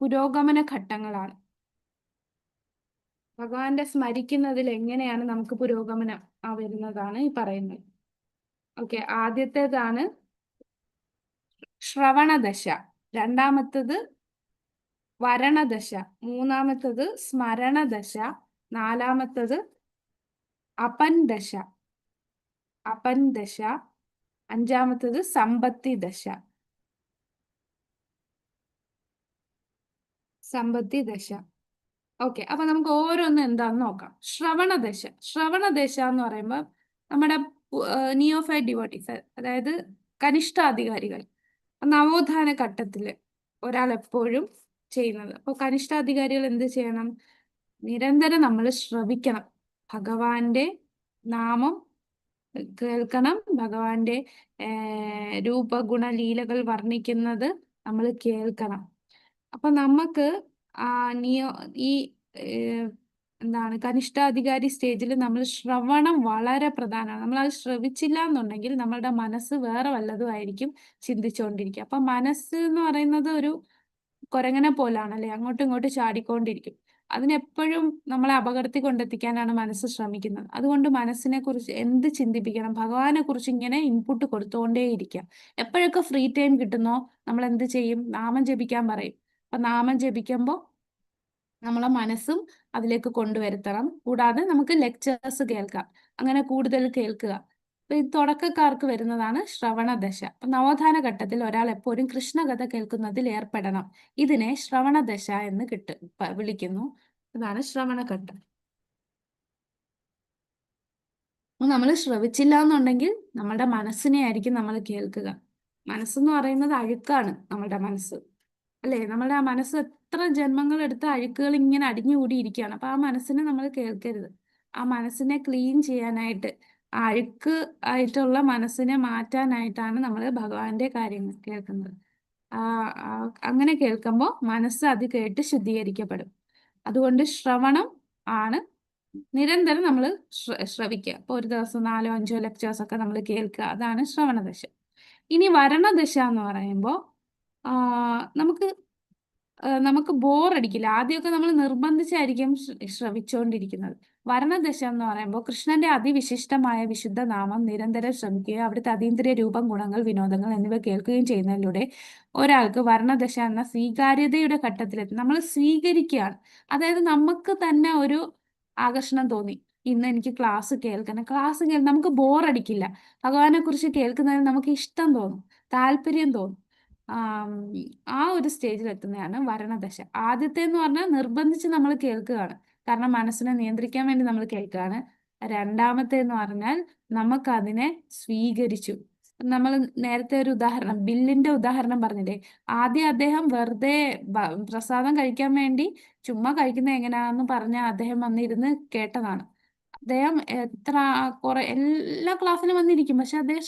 പുരോഗമന ഘട്ടങ്ങളാണ്. ഭഗവാന്റെ സ്മരിക്കുന്നതിൽ എങ്ങനെയാണ് നമുക്ക് പുരോഗമനം വരുന്നതാണ് ഈ പറയുന്നത്. ഓക്കെ, ആദ്യത്തേതാണ് ശ്രവണദശ, രണ്ടാമത്തത് വരണദശ, മൂന്നാമത്തത് സ്മരണദശ, നാലാമത്തത് അപൻദശ, അഞ്ചാമത്തത് സമ്പത്തി ദശ. ഓക്കെ, അപ്പൊ നമുക്ക് ഓരോന്നും എന്താന്ന് നോക്കാം. ശ്രവണദശ എന്ന് പറയുമ്പോൾ നമ്മുടെ നിയോഫൈറ്റ് ഡിവോട്ടീസ്, അതായത് കനിഷ്ഠാധികാരികൾ, നവോത്ഥാന ഘട്ടത്തില് ഒരാൾ എപ്പോഴും ചെയ്യുന്നത്. അപ്പോൾ കനിഷ്ഠാധികാരികൾ എന്ത് ചെയ്യണം? നിരന്തരം നമ്മൾ ശ്രവിക്കണം, ഭഗവാന്റെ നാമം കേൾക്കണം, ഭഗവാന്റെ രൂപഗുണ ലീലകൾ വർണ്ണിക്കുന്നത് നമ്മൾ കേൾക്കണം. അപ്പൊ നമുക്ക് ഈ എന്താണ് കനിഷ്ഠാധികാരി സ്റ്റേജിൽ നമ്മൾ ശ്രവണം വളരെ പ്രധാനമാണ്. നമ്മൾ അത് ശ്രവിച്ചില്ല എന്നുണ്ടെങ്കിൽ നമ്മളുടെ മനസ്സ് വേറെ വല്ലതും ആയിരിക്കും ചിന്തിച്ചുകൊണ്ടിരിക്കുക. അപ്പൊ മനസ്സ് എന്ന് പറയുന്നത് ഒരു കുരങ്ങനെ പോലാണല്ലേ, അങ്ങോട്ടും ഇങ്ങോട്ടും ചാടിക്കൊണ്ടിരിക്കും. അതിനെപ്പോഴും നമ്മളെ അപകടത്തിൽ കൊണ്ടെത്തിക്കാനാണ് മനസ്സ് ശ്രമിക്കുന്നത്. അതുകൊണ്ട് മനസ്സിനെ കുറിച്ച് എന്ത് ചിന്തിപ്പിക്കണം, ഭഗവാനെ കുറിച്ച് ഇങ്ങനെ ഇൻപുട്ട് കൊടുത്തുകൊണ്ടേയിരിക്കുക. എപ്പോഴൊക്കെ ഫ്രീ ടൈം കിട്ടുന്നോ നമ്മൾ എന്ത് ചെയ്യും? നാമം ജപിക്കാൻ പറയും. അപ്പൊ നാമം ജപിക്കുമ്പോൾ നമ്മളെ മനസ്സും അതിലേക്ക് കൊണ്ടുവരുത്തണം. കൂടാതെ നമുക്ക് ലെക്ചേഴ്സ് കേൾക്കാം, അങ്ങനെ കൂടുതൽ കേൾക്കുക. അപ്പൊ ഈ തുടക്കക്കാർക്ക് വരുന്നതാണ് ശ്രവണദശ. അപ്പൊ നവോത്ഥാന ഘട്ടത്തിൽ ഒരാൾ എപ്പോഴും കൃഷ്ണകഥ കേൾക്കുന്നതിൽ ഏർപ്പെടണം. ഇതിനെ ശ്രവണദശ എന്ന് വിളിക്കുന്നു. ഇതാണ് ശ്രവണഘട്ടം. നമ്മൾ ശ്രവിച്ചില്ല എന്നുണ്ടെങ്കിൽ നമ്മളുടെ മനസ്സിനെ ആയിരിക്കും നമ്മൾ കേൾക്കുക. മനസ്സെന്ന് പറയുന്നത് അഴുക്കാണ്, നമ്മളുടെ മനസ്സ് അല്ലേ? നമ്മളുടെ ആ മനസ്സ് എത്ര ജന്മങ്ങൾ എടുത്ത അഴുക്കുകൾ ഇങ്ങനെ അടിഞ്ഞുകൂടിയിരിക്കുകയാണ്. അപ്പൊ ആ മനസ്സിനെ നമ്മൾ കേൾക്കരുത്. ആ മനസ്സിനെ ക്ലീൻ ചെയ്യാനായിട്ട്, ആ അഴുക്ക് ആയിട്ടുള്ള മനസ്സിനെ മാറ്റാനായിട്ടാണ് നമ്മൾ ഭഗവാന്റെ കാര്യങ്ങൾ കേൾക്കുന്നത്. അങ്ങനെ കേൾക്കുമ്പോൾ മനസ്സ് അത് കേട്ട് ശുദ്ധീകരിക്കപ്പെടും. അതുകൊണ്ട് ശ്രവണം ആണ് നിരന്തരം നമ്മൾ ശ്രവിക്കുക. അപ്പോൾ ഒരു ദിവസം 4 5 ലെക്ചേഴ്സ് ഒക്കെ നമ്മൾ കേൾക്കുക. അതാണ് ശ്രവണദശ. ഇനി വരണദശ എന്ന് പറയുമ്പോൾ നമുക്ക് ബോറടിക്കില്ല. ആദ്യമൊക്കെ നമ്മൾ നിർബന്ധിച്ചായിരിക്കും ശ്രവിച്ചുകൊണ്ടിരിക്കുന്നത്. വരണദശ എന്ന് പറയുമ്പോൾ കൃഷ്ണന്റെ അതിവിശിഷ്ടമായ വിശുദ്ധ നാമം നിരന്തരം ശ്രമിക്കുകയും അവിടുത്തെ അതീന്ദ്രിയ രൂപം, ഗുണങ്ങൾ, വിനോദങ്ങൾ എന്നിവ കേൾക്കുകയും ചെയ്യുന്നതിലൂടെ ഒരാൾക്ക് വരണദശ എന്ന സ്വീകാര്യതയുടെ ഘട്ടത്തിലെത്തി. നമ്മൾ സ്വീകരിക്കുകയാണ്. അതായത് നമുക്ക് തന്നെ ഒരു ആകർഷണം തോന്നി, ഇന്ന് എനിക്ക് ക്ലാസ് കേൾക്കണം. നമുക്ക് ബോറടിക്കില്ല. ഭഗവാനെ കുറിച്ച് കേൾക്കുന്നതിന് നമുക്ക് ഇഷ്ടം തോന്നും, താല്പര്യം തോന്നും. ആ ഒരു സ്റ്റേജിൽ എത്തുന്നതാണ് വരണദശ. ആദ്യത്തെ എന്ന് പറഞ്ഞാൽ നിർബന്ധിച്ച് നമ്മൾ കേൾക്കുകയാണ്, കാരണം മനസ്സിനെ നിയന്ത്രിക്കാൻ വേണ്ടി നമ്മൾ കേൾക്കുകയാണ്. രണ്ടാമത്തെ എന്ന് പറഞ്ഞാൽ നമുക്കതിനെ സ്വീകരിച്ചു. നമ്മൾ നേരത്തെ ഒരു ഉദാഹരണം, ബില്ലിന്റെ ഉദാഹരണം പറഞ്ഞില്ലേ, ആദ്യം അദ്ദേഹം വെറുതെ പ്രസാദം കഴിക്കാൻ വേണ്ടി ചുമ്മാ കഴിക്കുന്നത് എങ്ങനെയാണെന്ന് പറഞ്ഞ അദ്ദേഹം വന്നിരുന്ന് കേട്ടതാണ്. അദ്ദേഹം കുറെ എല്ലാ ക്ലാസ്സിലും വന്നിരിക്കും, പക്ഷെ അദ്ദേഹം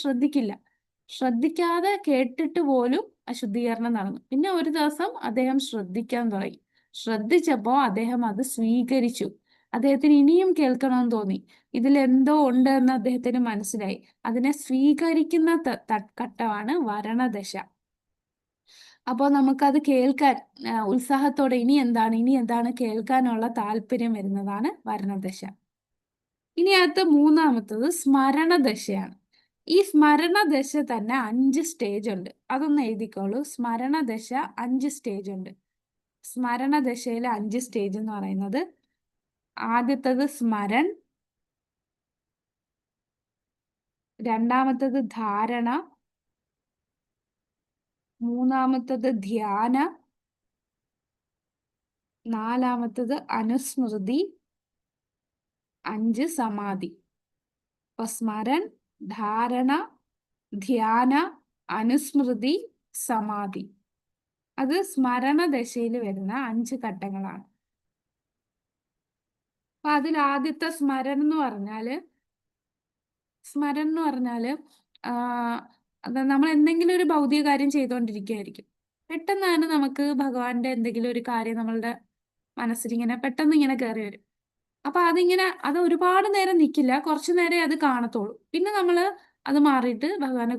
ശ്രദ്ധിക്കാതെ കേട്ടിട്ട് പോലും അശുദ്ധീകരണം നടന്നു. പിന്നെ ഒരു ദിവസം അദ്ദേഹം ശ്രദ്ധിക്കാൻ തുടങ്ങി. ശ്രദ്ധിച്ചപ്പോ അദ്ദേഹം അത് സ്വീകരിച്ചു. അദ്ദേഹത്തിന് ഇനിയും കേൾക്കണമെന്ന് തോന്നി. ഇതിലെന്തോ ഉണ്ട് എന്ന് അദ്ദേഹത്തിന് മനസ്സിലായി. അതിനെ സ്വീകരിക്കുന്ന ഘട്ടമാണ് വരണദശ. അപ്പോൾ നമുക്കത് കേൾക്കാൻ ഉത്സാഹത്തോടെ ഇനി എന്താണ് കേൾക്കാനുള്ള താല്പര്യം വരുന്നതാണ് വരണദശ. ഇനി അടുത്ത മൂന്നാമത്തത് സ്മരണദശയാണ്. ഈ സ്മരണദശ തന്നെ 5 സ്റ്റേജ് ഉണ്ട്. അതൊന്ന് എഴുതിക്കോളൂ. സ്മരണദശ 5 സ്റ്റേജ് ഉണ്ട്. സ്മരണദശയിലെ 5 സ്റ്റേജ് എന്ന് പറയുന്നത്, ആദ്യത്തത് സ്മരൺ, രണ്ടാമത്തത് ധാരണ, മൂന്നാമത്തത് ധ്യാന, നാലാമത്തത് അനുസ്മൃതി, 5 സമാധി. അപ്പൊ സ്മരൺ, ധാരണ, ധ്യാന, അനുസ്മൃതി, സമാധി. അത് സ്മരണദശയിൽ വരുന്ന 5 ഘട്ടങ്ങളാണ്. അപ്പൊ അതിൽ ആദ്യത്തെ സ്മരൺ എന്ന് പറഞ്ഞാല് നമ്മൾ എന്തെങ്കിലും ഒരു ഭൗതിക കാര്യം ചെയ്തുകൊണ്ടിരിക്കുകയായിരിക്കും. പെട്ടെന്ന് തന്നെ നമുക്ക് ഭഗവാന്റെ എന്തെങ്കിലും ഒരു കാര്യം നമ്മളുടെ മനസ്സിലിങ്ങനെ പെട്ടെന്ന് ഇങ്ങനെ കയറി വരും. അപ്പൊ അത് ഒരുപാട് നേരം നിൽക്കില്ല, കുറച്ചു നേരം അത് കാണത്തുള്ളൂ. പിന്നെ അത് മാറിയിട്ട് ഭഗവാനെ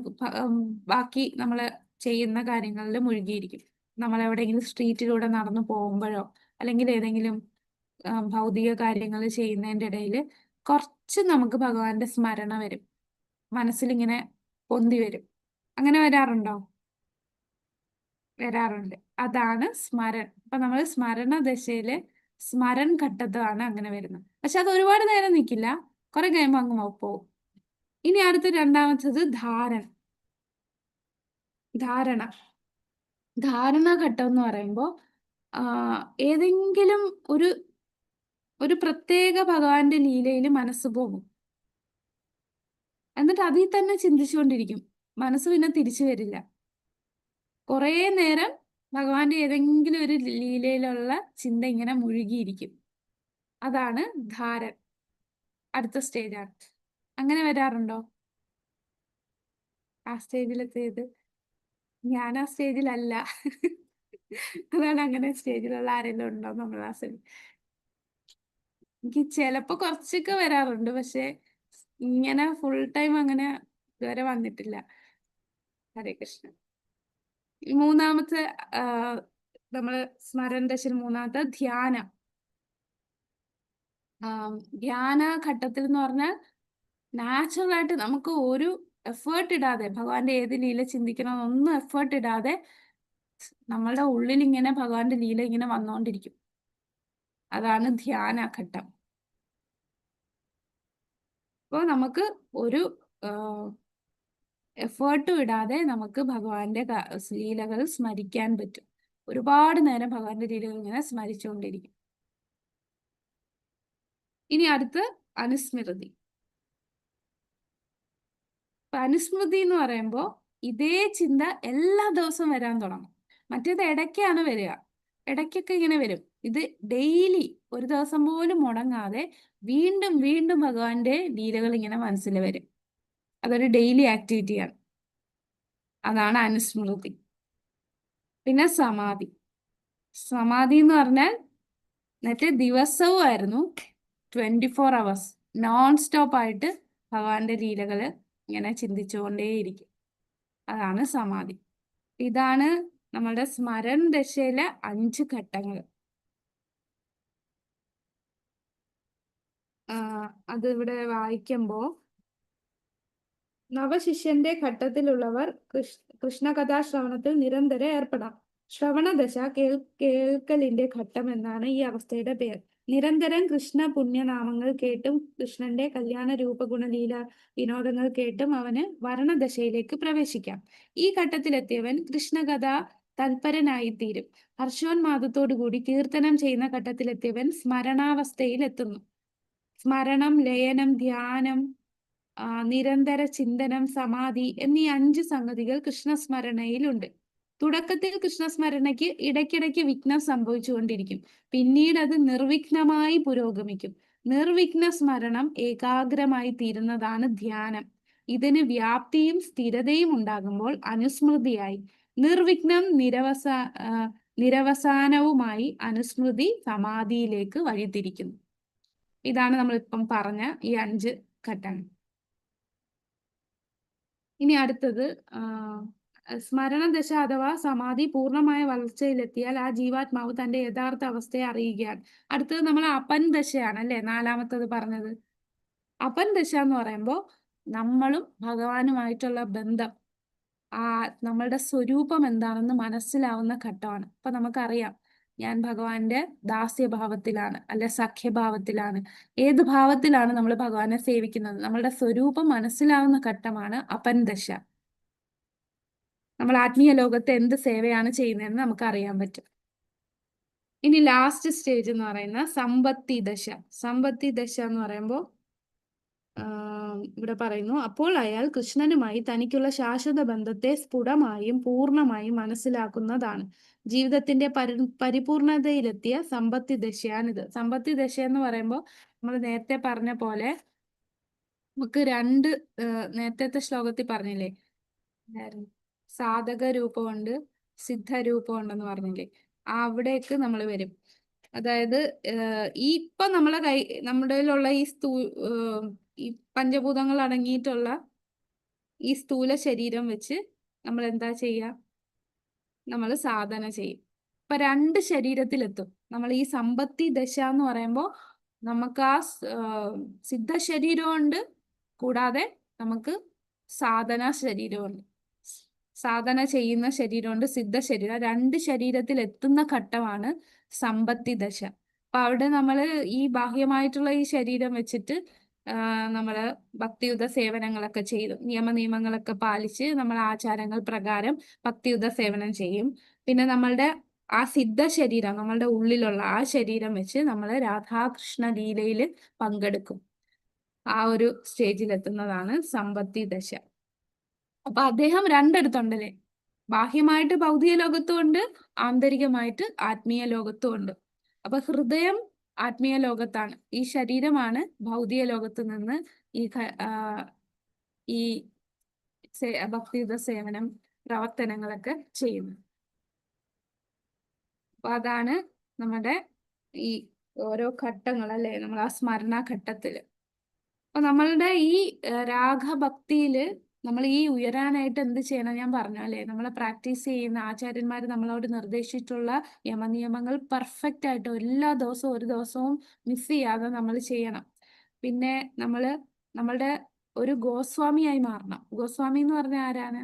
ബാക്കി നമ്മൾ ചെയ്യുന്ന കാര്യങ്ങളിൽ മുഴുകിയിരിക്കും. നമ്മൾ എവിടെയെങ്കിലും സ്ട്രീറ്റിലൂടെ നടന്നു പോകുമ്പോഴോ അല്ലെങ്കിൽ ഏതെങ്കിലും ഭൗതിക കാര്യങ്ങൾ ചെയ്യുന്നതിൻ്റെ ഇടയിൽ കുറച്ച് നമുക്ക് ഭഗവാന്റെ സ്മരണ വരും, മനസ്സിലിങ്ങനെ പൊന്തി വരും. അങ്ങനെ വരാറുണ്ടോ? വരാറുണ്ട്. അതാണ് സ്മരൺ. അപ്പൊ നമ്മൾ സ്മരണദശയിലെ സ്മരൺ ഘട്ടത്തിലാണ് അങ്ങനെ വരുന്നത്. പക്ഷെ അത് ഒരുപാട് നേരം നിൽക്കില്ല, കുറെ കഴിയുമ്പോൾ അങ്ങ് പോകും. ഇനി അടുത്ത രണ്ടാമത്തത് ധാരണഘട്ടം എന്ന് പറയുമ്പോൾ ഏതെങ്കിലും ഒരു പ്രത്യേക ഭഗവാന്റെ ലീലയിൽ മനസ്സ് പോകും. എന്നിട്ട് അതിൽ തന്നെ ചിന്തിച്ചുകൊണ്ടിരിക്കും. മനസ്സ് പിന്നെ തിരിച്ചു വരില്ല. കുറേ നേരം ഭഗവാന്റെ ഏതെങ്കിലും ഒരു ലീലയിലുള്ള ചിന്ത ഇങ്ങനെ മുഴുകിയിരിക്കും. അതാണ് ധാരൺ. അടുത്ത സ്റ്റേജാണ്. അങ്ങനെ വരാറുണ്ടോ? ആ സ്റ്റേജിലെത്തിയത് ഞാൻ ആ സ്റ്റേജിലല്ല. അതാണ്. അങ്ങനെ സ്റ്റേജിലുള്ള ആരെങ്കിലും ഉണ്ടോ നമ്മൾ ആ സ്റ്റേജിൽ? എനിക്ക് ചിലപ്പോ കുറച്ചൊക്കെ വരാറുണ്ട്, പക്ഷെ ഇങ്ങനെ ഫുൾ ടൈം അങ്ങനെ ഇതുവരെ വന്നിട്ടില്ല. ഹരേ കൃഷ്ണ. മൂന്നാമത്തെ നമ്മള് സ്മരണദശയിൽ മൂന്നാമത്തെ ധ്യാന ഘട്ടത്തിൽ എന്ന് പറഞ്ഞാൽ നാച്ചുറൽ ആയിട്ട് നമുക്ക് ഒരു എഫേർട്ട് ഇടാതെ ഭഗവാന്റെ ഏത് ലീല ചിന്തിക്കണമെന്നൊന്നും എഫേർട്ട് ഇടാതെ നമ്മളുടെ ഉള്ളിൽ ഇങ്ങനെ ഭഗവാന്റെ ലീല ഇങ്ങനെ വന്നുകൊണ്ടിരിക്കും. അതാണ് ധ്യാന ഘട്ടം. അപ്പോൾ നമുക്ക് ഒരു എഫേർട്ടും ഇടാതെ നമുക്ക് ഭഗവാന്റെ ലീലകൾ സ്മരിക്കാൻ പറ്റും. ഒരുപാട് നേരം ഭഗവാന്റെ ലീലകൾ ഇങ്ങനെ സ്മരിച്ചുകൊണ്ടിരിക്കും. ഇനി അടുത്ത് അനുസ്മൃതി. അനുസ്മൃതി എന്ന് പറയുമ്പോൾ ഇതേ ചിന്ത എല്ലാ ദിവസവും വരാൻ തുടങ്ങും. മറ്റേത് ഇടയ്ക്കാണ് വരിക, ഇടയ്ക്കൊക്കെ ഇങ്ങനെ വരും. ഇത് ഡെയിലി, ഒരു ദിവസം പോലും മുടങ്ങാതെ വീണ്ടും വീണ്ടും ഭഗവാന്റെ ലീലകൾ ഇങ്ങനെ മനസ്സിൽ വരും. അതൊരു ഡെയിലി ആക്ടിവിറ്റിയാണ്. അതാണ് അനുസ്മൃതി. പിന്നെ സമാധി എന്ന് പറഞ്ഞാൽ മറ്റേ ദിവസവും ആയിരുന്നു, 24 hours നോൺ സ്റ്റോപ്പ് ആയിട്ട് ഭഗവാന്റെ ലീലകള് ഇങ്ങനെ ചിന്തിച്ചുകൊണ്ടേയിരിക്കും. അതാണ് സമാധി. ഇതാണ് നമ്മളുടെ സ്മരൺ ദശയിലെ 5 ഘട്ടങ്ങൾ. അത് ഇവിടെ വായിക്കുമ്പോ, നവശിഷ്യന്റെ ഘട്ടത്തിലുള്ളവർ കൃഷ്ണകഥാശ്രവണത്തിൽ നിരന്തരം ഏർപ്പെടാം. ശ്രവണദശ കേൾക്കലിന്റെ ഘട്ടം എന്നാണ് ഈ അവസ്ഥയുടെ പേർ. നിരന്തരം കൃഷ്ണ പുണ്യനാമങ്ങൾ കേട്ടും കൃഷ്ണന്റെ കല്യാണ രൂപഗുണലീല വിനോദങ്ങൾ കേട്ടും അവന് വരണദശയിലേക്ക് പ്രവേശിക്കാം. ഈ ഘട്ടത്തിലെത്തിയവൻ കൃഷ്ണകഥ തൽപരനായിത്തീരും. ഹർഷോന്മാദത്തോടുകൂടി കീർത്തനം ചെയ്യുന്ന ഘട്ടത്തിലെത്തിയവൻ സ്മരണാവസ്ഥയിൽ എത്തുന്നു. സ്മരണം, ലയനം, ധ്യാനം, നിരന്തര ചിന്തനം, സമാധി എന്നീ 5 സംഗതികൾ കൃഷ്ണസ്മരണയിലുണ്ട്. തുടക്കത്തിൽ കൃഷ്ണസ്മരണയ്ക്ക് ഇടയ്ക്കിടയ്ക്ക് വിഘ്നം സംഭവിച്ചുകൊണ്ടിരിക്കും. പിന്നീട് അത് നിർവിഘ്നമായി പുരോഗമിക്കും. നിർവിഘ്ന സ്മരണം ഏകാഗ്രമായി തീരുന്നതാണ് ധ്യാനം. ഇതിന് വ്യാപ്തിയും സ്ഥിരതയും ഉണ്ടാകുമ്പോൾ അനുസ്മൃതിയായി. നിർവിഘ്നം നിരവസാനവുമായി അനുസ്മൃതി സമാധിയിലേക്ക് വഴിതിരിക്കുന്നു. ഇതാണ് നമ്മളിപ്പം പറഞ്ഞ ഈ 5 ഘട്ടങ്ങൾ. ഇനി അടുത്തത് സ്മരണദശ അഥവാ സമാധി പൂർണ്ണമായ വളർച്ചയിലെത്തിയാൽ ആ ജീവാത്മാവ് തന്റെ യഥാർത്ഥ അവസ്ഥയെ അറിയുകയാണ്. അടുത്തത് നമ്മൾ അപൻ ദശയാണ് അല്ലെ, 4-മത്തത് പറഞ്ഞത്. അപൻ ദശ എന്ന് പറയുമ്പോൾ നമ്മളും ഭഗവാനുമായിട്ടുള്ള ബന്ധം, നമ്മളുടെ സ്വരൂപം എന്താണെന്ന് മനസ്സിലാവുന്ന ഘട്ടമാണ്. അപ്പൊ നമുക്കറിയാം ഞാൻ ഭഗവാന്റെ ദാസ്യഭാവത്തിലാണ് അല്ലെ സഖ്യഭാവത്തിലാണ്, ഏത് ഭാവത്തിലാണ് നമ്മൾ ഭഗവാനെ സേവിക്കുന്നത്, നമ്മളുടെ സ്വരൂപം മനസ്സിലാവുന്ന ഘട്ടമാണ് അപൻ ദശ. നമ്മൾ ആത്മീയ ലോകത്ത് എന്ത് സേവയാണ് ചെയ്യുന്നതെന്ന് നമുക്ക് അറിയാൻ പറ്റും. ഇനി ലാസ്റ്റ് സ്റ്റേജ് എന്ന് പറയുന്ന സമ്പത്തി ദശ. സമ്പത്തി ദശ എന്ന് പറയുമ്പോൾ ഇവിടെ പറയുന്നു, അപ്പോൾ അയാൾ കൃഷ്ണനുമായി തനിക്കുള്ള ശാശ്വത ബന്ധത്തെ സ്ഫുടമായും പൂർണ്ണമായും മനസ്സിലാക്കുന്നതാണ്. ജീവിതത്തിന്റെ പരിപൂർണതയിലെത്തിയ സമ്പത്തി ദശയാണിത്. സമ്പത്തി ദശ എന്ന് പറയുമ്പോൾ നമ്മൾ നേരത്തെ പറഞ്ഞ പോലെ നമുക്ക് 2 നേരത്തെ ശ്ലോകത്തിൽ പറഞ്ഞില്ലേ, സാധക രൂപമുണ്ട് സിദ്ധരൂപമുണ്ടെന്ന് പറഞ്ഞില്ലേ, അവിടേക്ക് നമ്മൾ വരും. അതായത് ഇപ്പൊ നമ്മുടെ ഉള്ള ഈ പഞ്ചഭൂതങ്ങൾ അടങ്ങിയിട്ടുള്ള ഈ സ്ഥൂല ശരീരം വെച്ച് നമ്മൾ എന്താ ചെയ്യുക, നമ്മൾ സാധന ചെയ്യും. ഇപ്പൊ 2 ശരീരത്തിലെത്തും. നമ്മൾ ഈ സമ്പത്തി ദശ എന്ന് പറയുമ്പോൾ നമുക്ക് ആ സിദ്ധ ശരീരമുണ്ട്, കൂടാതെ നമുക്ക് സാധന ശരീരമുണ്ട്. സാധന ചെയ്യുന്ന ശരീരമുണ്ട്, സിദ്ധ ശരീരം. 2 ശരീരത്തിൽ എത്തുന്ന ഘട്ടമാണ് സമ്പത്തി ദശ. അപ്പൊ അവിടെ നമ്മൾ ഈ ബാഹ്യമായിട്ടുള്ള ഈ ശരീരം വെച്ചിട്ട് നമ്മൾ ഭക്തിയുത സേവനങ്ങളൊക്കെ ചെയ്തു, നിയമങ്ങളൊക്കെ പാലിച്ച് നമ്മൾ ആചാരങ്ങൾ പ്രകാരം ഭക്തിയുത സേവനം ചെയ്യും. പിന്നെ നമ്മളുടെ ആ സിദ്ധ ശരീരം, നമ്മളുടെ ഉള്ളിലുള്ള ആ ശരീരം വെച്ച് നമ്മൾ രാധാകൃഷ്ണ ലീലയിൽ പങ്കെടുക്കും. ആ ഒരു സ്റ്റേജിലെത്തുന്നതാണ് സമ്പത്തി ദശ. അപ്പൊ അദ്ദേഹം 2 അടുത്തുണ്ടല്ലേ, ബാഹ്യമായിട്ട് ഭൗതിക ലോകത്തും ഉണ്ട്, ആന്തരികമായിട്ട് ആത്മീയ ലോകത്തും ഉണ്ട്. അപ്പൊ ഹൃദയം ആത്മീയ ലോകത്താണ്, ഈ ശരീരമാണ് ഭൗതിക ലോകത്ത് നിന്ന് ഈ ഭക്തിയുത സേവനം പ്രവർത്തനങ്ങളൊക്കെ ചെയ്യുന്നത്. അപ്പൊ അതാണ് നമ്മുടെ ഈ ഓരോ ഘട്ടങ്ങൾ അല്ലെ, നമ്മൾ ആ സ്മരണ ഘട്ടത്തില്. അപ്പൊ നമ്മളുടെ ഈ രാഗഭക്തിയില് നമ്മൾ ഈ ഉയരാനായിട്ട് എന്ത് ചെയ്യണം ഞാൻ പറഞ്ഞു അല്ലെ, നമ്മളെ പ്രാക്ടീസ് ചെയ്യുന്ന ആചാര്യന്മാർ നമ്മളോട് നിർദ്ദേശിച്ചിട്ടുള്ള യമനിയമങ്ങൾ പെർഫെക്റ്റ് ആയിട്ട് എല്ലാ ദിവസവും ഒരു ദിവസവും മിസ് ചെയ്യാതെ നമ്മൾ ചെയ്യണം. പിന്നെ നമ്മളുടെ ഒരു ഗോസ്വാമിയായി മാറണം. ഗോസ്വാമി എന്ന് പറഞ്ഞ ആരാണ്?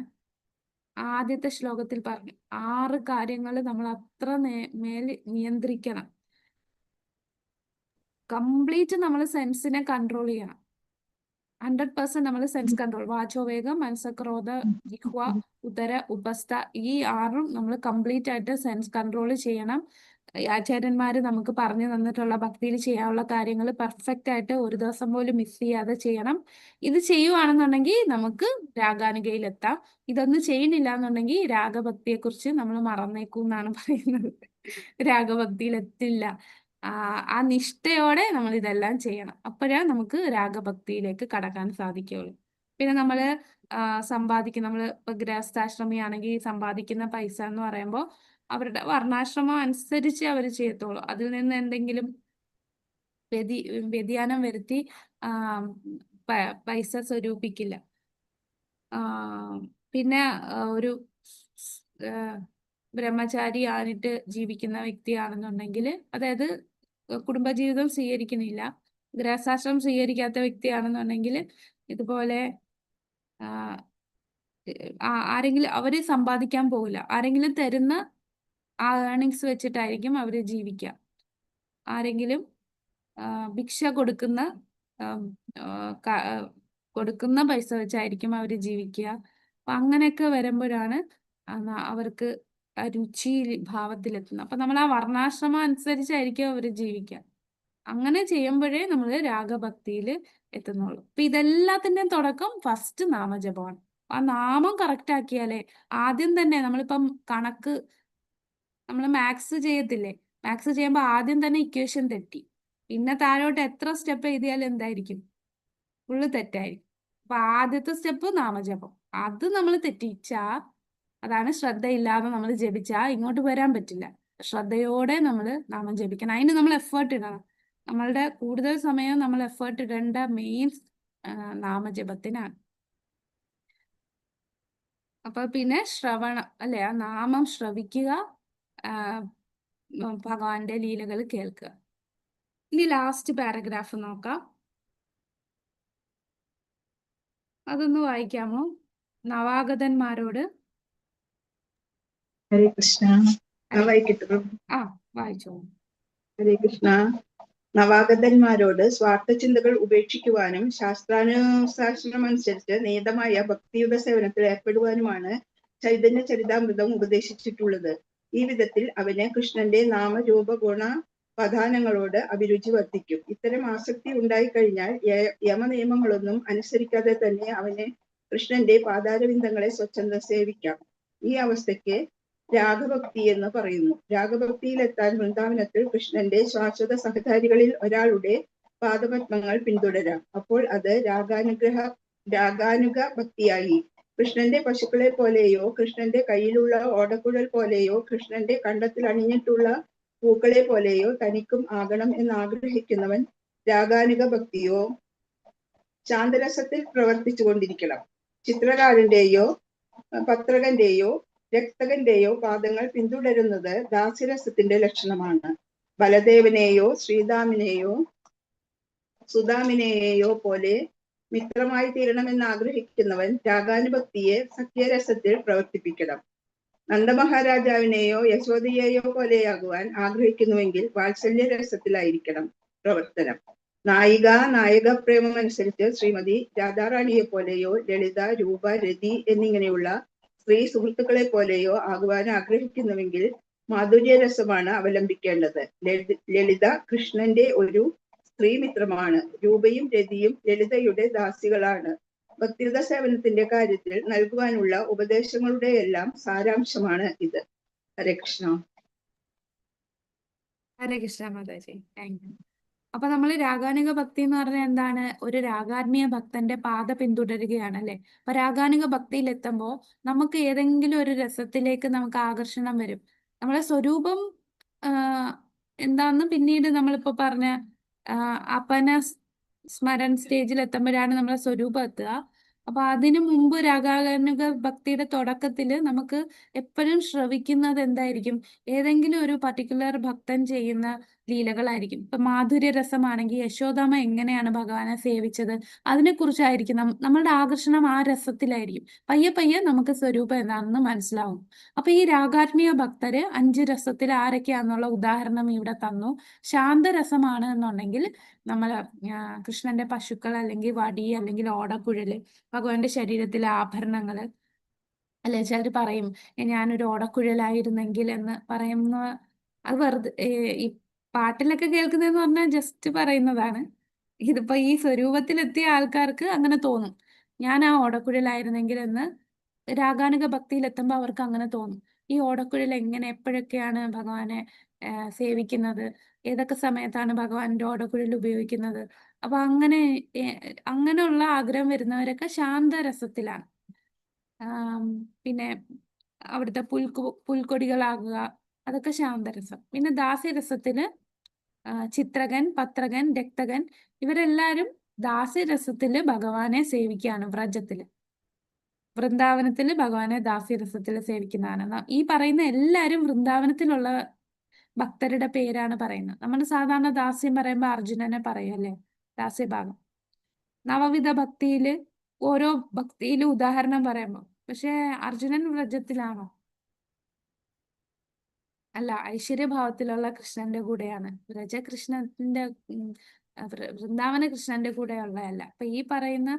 ആദ്യത്തെ ശ്ലോകത്തിൽ പറഞ്ഞു 6 കാര്യങ്ങൾ നമ്മൾ അത്ര നിയന്ത്രിക്കണം. കംപ്ലീറ്റ് നമ്മൾ സെൻസിനെ കൺട്രോൾ ചെയ്യണം. 100% നമ്മൾ സെൻസ് കൺട്രോൾ, വാചോവേഗം, മനസ്സക്രോധ, ജിഹ്വ, ഉദര, ഉപസ്ഥ, ഈ 6ഉം നമ്മൾ കംപ്ലീറ്റ് ആയിട്ട് സെൻസ് കൺട്രോൾ ചെയ്യണം. ആചാര്യന്മാര് നമുക്ക് പറഞ്ഞു തന്നിട്ടുള്ള ഭക്തിയിൽ ചെയ്യാനുള്ള കാര്യങ്ങൾ പെർഫെക്റ്റ് ആയിട്ട് ഒരു ദിവസം പോലും മിസ് ചെയ്യാതെ ചെയ്യണം. ഇത് ചെയ്യുവാണെന്നുണ്ടെങ്കിൽ നമുക്ക് രാഗാനുഗയിലെത്താം. ഇതൊന്നും ചെയ്യുന്നില്ല എന്നുണ്ടെങ്കിൽ രാഗഭക്തിയെ കുറിച്ച് നമ്മൾ മറന്നേക്കും എന്നാണ് പറയുന്നത്. രാഗഭക്തിയിൽ എത്തില്ല. ആ നിഷ്ഠയോടെ നമ്മൾ ഇതെല്ലാം ചെയ്യണം. അപ്പോഴേ നമുക്ക് രാഗഭക്തിയിലേക്ക് കടക്കാൻ സാധിക്കുകയുള്ളൂ. പിന്നെ നമ്മൾ സമ്പാദിക്കുന്ന, നമ്മൾ ഇപ്പൊ ഗൃഹസ്ഥാശ്രമിയാണെങ്കിൽ സമ്പാദിക്കുന്ന പൈസ എന്ന് പറയുമ്പോൾ അവരുടെ വർണ്ണാശ്രമം അനുസരിച്ച് അവർ ചെയ്യത്തുള്ളൂ. അതിൽ നിന്ന് എന്തെങ്കിലും വ്യതിയാനം വരുത്തി പൈസ സ്വരൂപിക്കില്ല. പിന്നെ ഒരു ബ്രഹ്മചാരി ആയിട്ട് ജീവിക്കുന്ന വ്യക്തിയാണെന്നുണ്ടെങ്കിൽ, അതായത് കുടുംബജീവിതം സ്വീകരിക്കുന്നില്ല, ഗൃഹസ്ഥാശ്രമം സ്വീകരിക്കാത്ത വ്യക്തിയാണെന്നുണ്ടെങ്കിൽ ഇതുപോലെ ആരെങ്കിലും അവര് സമ്പാദിക്കാൻ പോകില്ല. ആരെങ്കിലും തരുന്ന ആ ഏർണിങ്സ് വെച്ചിട്ടായിരിക്കും അവര് ജീവിക്കുക. ആരെങ്കിലും ഭിക്ഷ കൊടുക്കുന്ന കൊടുക്കുന്ന പൈസ വെച്ചായിരിക്കും അവർ ജീവിക്കുക. അപ്പൊ അങ്ങനെയൊക്കെ വരുമ്പോഴാണ് അവർക്ക് രുചി ഭാവത്തിലെത്തുന്നത്. അപ്പൊ നമ്മൾ ആ വർണ്ണാശ്രമം അനുസരിച്ചായിരിക്കും അവർ ജീവിക്കുക. അങ്ങനെ ചെയ്യുമ്പോഴേ നമ്മൾ രാഗഭക്തിയിൽ എത്തുന്നുള്ളൂ. അപ്പൊ ഇതെല്ലാത്തിന്റെയും തുടക്കം ഫസ്റ്റ് നാമജപമാണ്. ആ നാമം കറക്റ്റ് ആക്കിയാലേ ആദ്യം തന്നെ നമ്മളിപ്പം കണക്ക് നമ്മൾ മാത്സ് ചെയ്യത്തില്ലേ, മാത്സ് ചെയ്യുമ്പോൾ ആദ്യം തന്നെ ഇക്വേഷൻ തെറ്റി, പിന്നെ താഴോട്ട് എത്ര സ്റ്റെപ്പ് എഴുതിയാലും എന്തായിരിക്കും, ഫുള്ള് തെറ്റായിരിക്കും. അപ്പൊ ആദ്യത്തെ സ്റ്റെപ്പ് നാമജപം, അത് നമ്മൾ തെറ്റിച്ചാ, അതാണ് ശ്രദ്ധയില്ലാതെ നമ്മൾ ജപിച്ചാ ഇങ്ങോട്ട് വരാൻ പറ്റില്ല. ശ്രദ്ധയോടെ നമ്മൾ നാമം ജപിക്കണം. അതിന് നമ്മൾ എഫേർട്ട് ഇടണം. നമ്മളുടെ കൂടുതൽ സമയം നമ്മൾ എഫേർട്ട് ഇടേണ്ട മെയിൻ നാമജപത്തിനാണ്. അപ്പൊ പിന്നെ ശ്രവണം അല്ലെ, ആ നാമം ശ്രവിക്കുക, ഭഗവാന്റെ ലീലകൾ കേൾക്കുക. ഇനി ലാസ്റ്റ് പാരഗ്രാഫ് നോക്കാം. അതൊന്ന് വായിക്കാമോ? നവാഗതന്മാരോട്. ഹരേ കൃഷ്ണ. വായിക്കട്ടെ? ആ, വായിച്ചോ. ഹരേ കൃഷ്ണ. നവാഗതന്മാരോട് സ്വാർത്ഥചിന്തകൾ ഉപേക്ഷിക്കുവാനും ശാസ്ത്രാനുശാസനമനുസരിച്ച് നിയതമായ ഭക്തിയുടെ സേവനത്തിൽ ഏർപ്പെടുവാനുമാണ് ചൈതന്യ ചരിതാമൃതം ഉപദേശിച്ചിട്ടുള്ളത്. ഈ വിധത്തിൽ അവന് കൃഷ്ണന്റെ നാമരൂപ ഗുണ പദാനങ്ങളോട് അഭിരുചി വർദ്ധിക്കും. ഇത്തരം ആസക്തി ഉണ്ടായിക്കഴിഞ്ഞാൽ യമനിയമങ്ങളൊന്നും അനുസരിക്കാതെ തന്നെ അവന് കൃഷ്ണന്റെ പാതാരവിന്ദങ്ങളെ സ്വച്ഛന്തം സേവിക്കാം. ഈ അവസ്ഥയ്ക്ക് രാഗഭക്തി എന്ന് പറയുന്നു. രാഗഭക്തിയിലെത്താൻ വൃന്ദാവനത്തിൽ കൃഷ്ണന്റെ ശാശ്വത സഹചാരികളിൽ ഒരാളുടെ പാദപത്മങ്ങൾ പിന്തുടരാം. അപ്പോൾ അത് രാഗാനുഗ ഭക്തിയായി. കൃഷ്ണന്റെ പശുക്കളെ പോലെയോ കൃഷ്ണന്റെ കയ്യിലുള്ള ഓടക്കുഴൽ പോലെയോ കൃഷ്ണന്റെ കണ്ടത്തിൽ അണിഞ്ഞിട്ടുള്ള പൂക്കളെ പോലെയോ തനിക്കും ആകണം എന്നാഗ്രഹിക്കുന്നവൻ രാഗാനുഗ ഭക്തിയോ ശാന്തരസത്തിൽ പ്രവർത്തിച്ചു കൊണ്ടിരിക്കണം. ചിത്രകാരന്റെയോ പത്രകന്റെയോ രക്തകന്റെയോ പാദങ്ങൾ പിന്തുടരുന്നത് ദാസ്യരസത്തിന്റെ ലക്ഷണമാണ്. ബലദേവനെയോ ശ്രീദാമിനെയോ സുദാമിനെയോ പോലെ മിത്രമായി തീരണമെന്ന് ആഗ്രഹിക്കുന്നവൻ രാഗാനുഭക്തിയെ സഖ്യരസത്തിൽ പ്രവർത്തിപ്പിക്കണം. നന്ദമഹാരാജാവിനെയോ യശോദയെയോ പോലെയാകുവാൻ ആഗ്രഹിക്കുന്നുവെങ്കിൽ വാത്സല്യരസത്തിലായിരിക്കണം പ്രവർത്തനം. നായിക പ്രേമം അനുസരിച്ച് ശ്രീമതി രാധാറാണിയെ പോലെയോ ലളിത, രൂപ, രതി എന്നിങ്ങനെയുള്ള സ്ത്രീ സുഹൃത്തുക്കളെ പോലെയോ ആകുവാൻ ആഗ്രഹിക്കുന്നുവെങ്കിൽ മാധുര്യരസമാണ് അവലംബിക്കേണ്ടത്. ലളിത കൃഷ്ണന്റെ ഒരു സ്ത്രീമിത്രമാണ്. രൂപയും രതിയും ലളിതയുടെ ദാസികളാണ്. ഭക്തിയുത സേവനത്തിന്റെ കാര്യത്തിൽ നൽകുവാനുള്ള ഉപദേശങ്ങളുടെ എല്ലാം സാരാംശമാണ് ഇത്. ഹരേ കൃഷ്ണ. ഹരേ കൃഷ്ണ മാതാജി, താങ്ക് യു. അപ്പൊ നമ്മൾ രാഗാനുഗ ഭക്തി എന്ന് പറഞ്ഞാൽ എന്താണ്? ഒരു രാഗാത്മീയ ഭക്തന്റെ പാത പിന്തുടരുകയാണ് അല്ലെ. അപ്പൊ രാഗാനുഗ ഭക്തിയിൽ എത്തുമ്പോൾ നമുക്ക് ഏതെങ്കിലും ഒരു രസത്തിലേക്ക് നമുക്ക് ആകർഷണം വരും. നമ്മളെ സ്വരൂപം എന്താന്ന് പിന്നീട് നമ്മളിപ്പോ പറഞ്ഞ അപന സ്മരൺ സ്റ്റേജിൽ എത്തുമ്പോഴാണ് നമ്മളെ സ്വരൂപം എത്തുക. അപ്പൊ അതിനു മുമ്പ് രാഗാനുഗ ഭക്തിയുടെ തുടക്കത്തില് നമുക്ക് എപ്പോഴും ശ്രവിക്കുന്നത് എന്തായിരിക്കും? ഏതെങ്കിലും ഒരു പർട്ടിക്കുലർ ഭക്തൻ ചെയ്യുന്ന ലീലകളായിരിക്കും. ഇപ്പൊ മാധുര്യ രസമാണെങ്കിൽ യശോദാമ്മ എങ്ങനെയാണ് ഭഗവാനെ സേവിച്ചത്, അതിനെക്കുറിച്ചായിരിക്കും നമ്മളുടെ ആകർഷണം ആ രസത്തിലായിരിക്കും. പയ്യെ പയ്യെ നമുക്ക് സ്വരൂപം എന്താണെന്ന് മനസ്സിലാവും. അപ്പൊ ഈ രാഗാത്മീയ ഭക്തര് 5 രസത്തിൽ ആരൊക്കെയാന്നുള്ള ഉദാഹരണം ഇവിടെ തന്നു. ശാന്തരസമാണ് എന്നുണ്ടെങ്കിൽ നമ്മള് കൃഷ്ണന്റെ പശുക്കൾ, അല്ലെങ്കിൽ വടി, അല്ലെങ്കിൽ ഓടക്കുഴല്, ഭഗവാന്റെ ശരീരത്തിലെ ആഭരണങ്ങള് അല്ലെ. ചിലർ പറയും ഞാനൊരു ഓടക്കുഴലായിരുന്നെങ്കിൽ എന്ന് പറയുന്ന, അത് വെറുതെ ഈ പാട്ടിലൊക്കെ കേൾക്കുന്നതെന്ന് പറഞ്ഞാൽ ജസ്റ്റ് പറയുന്നതാണ്. ഇതിപ്പോ ഈ സ്വരൂപത്തിലെത്തിയ ആൾക്കാർക്ക് അങ്ങനെ തോന്നും, ഞാൻ ആ ഓടക്കുഴലായിരുന്നെങ്കിൽ എന്ന്. രാഗാനുഗ ഭക്തിയിൽ എത്തുമ്പോൾ അവർക്ക് അങ്ങനെ തോന്നും. ഈ ഓടക്കുഴൽ എങ്ങനെ, എപ്പോഴൊക്കെയാണ് ഭഗവാനെ സേവിക്കുന്നത്, ഏതൊക്കെ സമയത്താണ് ഭഗവാന്റെ ഓടക്കുഴൽ ഉപയോഗിക്കുന്നത്. അപ്പൊ അങ്ങനെയുള്ള ആഗ്രഹം വരുന്നവരൊക്കെ ശാന്തരസത്തിലാണ്. പിന്നെ അവിടുത്തെ പുൽക്കൊടികളാകുക, അതൊക്കെ ശാന്തരസം. പിന്നെ ദാസ്യരസത്തിന് ചിത്രകൻ, പത്രകൻ, രക്തകൻ ഇവരെല്ലാരും ദാസ്യരസത്തില് ഭഗവാനെ സേവിക്കുകയാണ്. വൃന്ദാവനത്തില് ഭഗവാനെ ദാസ്യരസത്തിൽ സേവിക്കുന്നതാണ്. ഈ പറയുന്ന എല്ലാരും വൃന്ദാവനത്തിലുള്ള ഭക്തരുടെ പേരാണ് പറയുന്നത്. നമ്മൾ സാധാരണ ദാസ്യം പറയുമ്പോൾ അർജുനനെ പറയും അല്ലെ, ദാസ്യഭാഗം. നവവിധ ഭക്തിയില് ഓരോ ഭക്തിയിലും ഉദാഹരണം പറയുമ്പോൾ, പക്ഷെ അർജുനൻ വ്രജത്തിലാണോ? അല്ല, ഐശ്വര്യഭാവത്തിലുള്ള കൃഷ്ണന്റെ കൂടെയാണ്. വ്രജകൃഷ്ണന്റെ വൃന്ദാവന കൃഷ്ണന്റെ കൂടെ ഉള്ളതല്ല. അപ്പൊ ഈ പറയുന്ന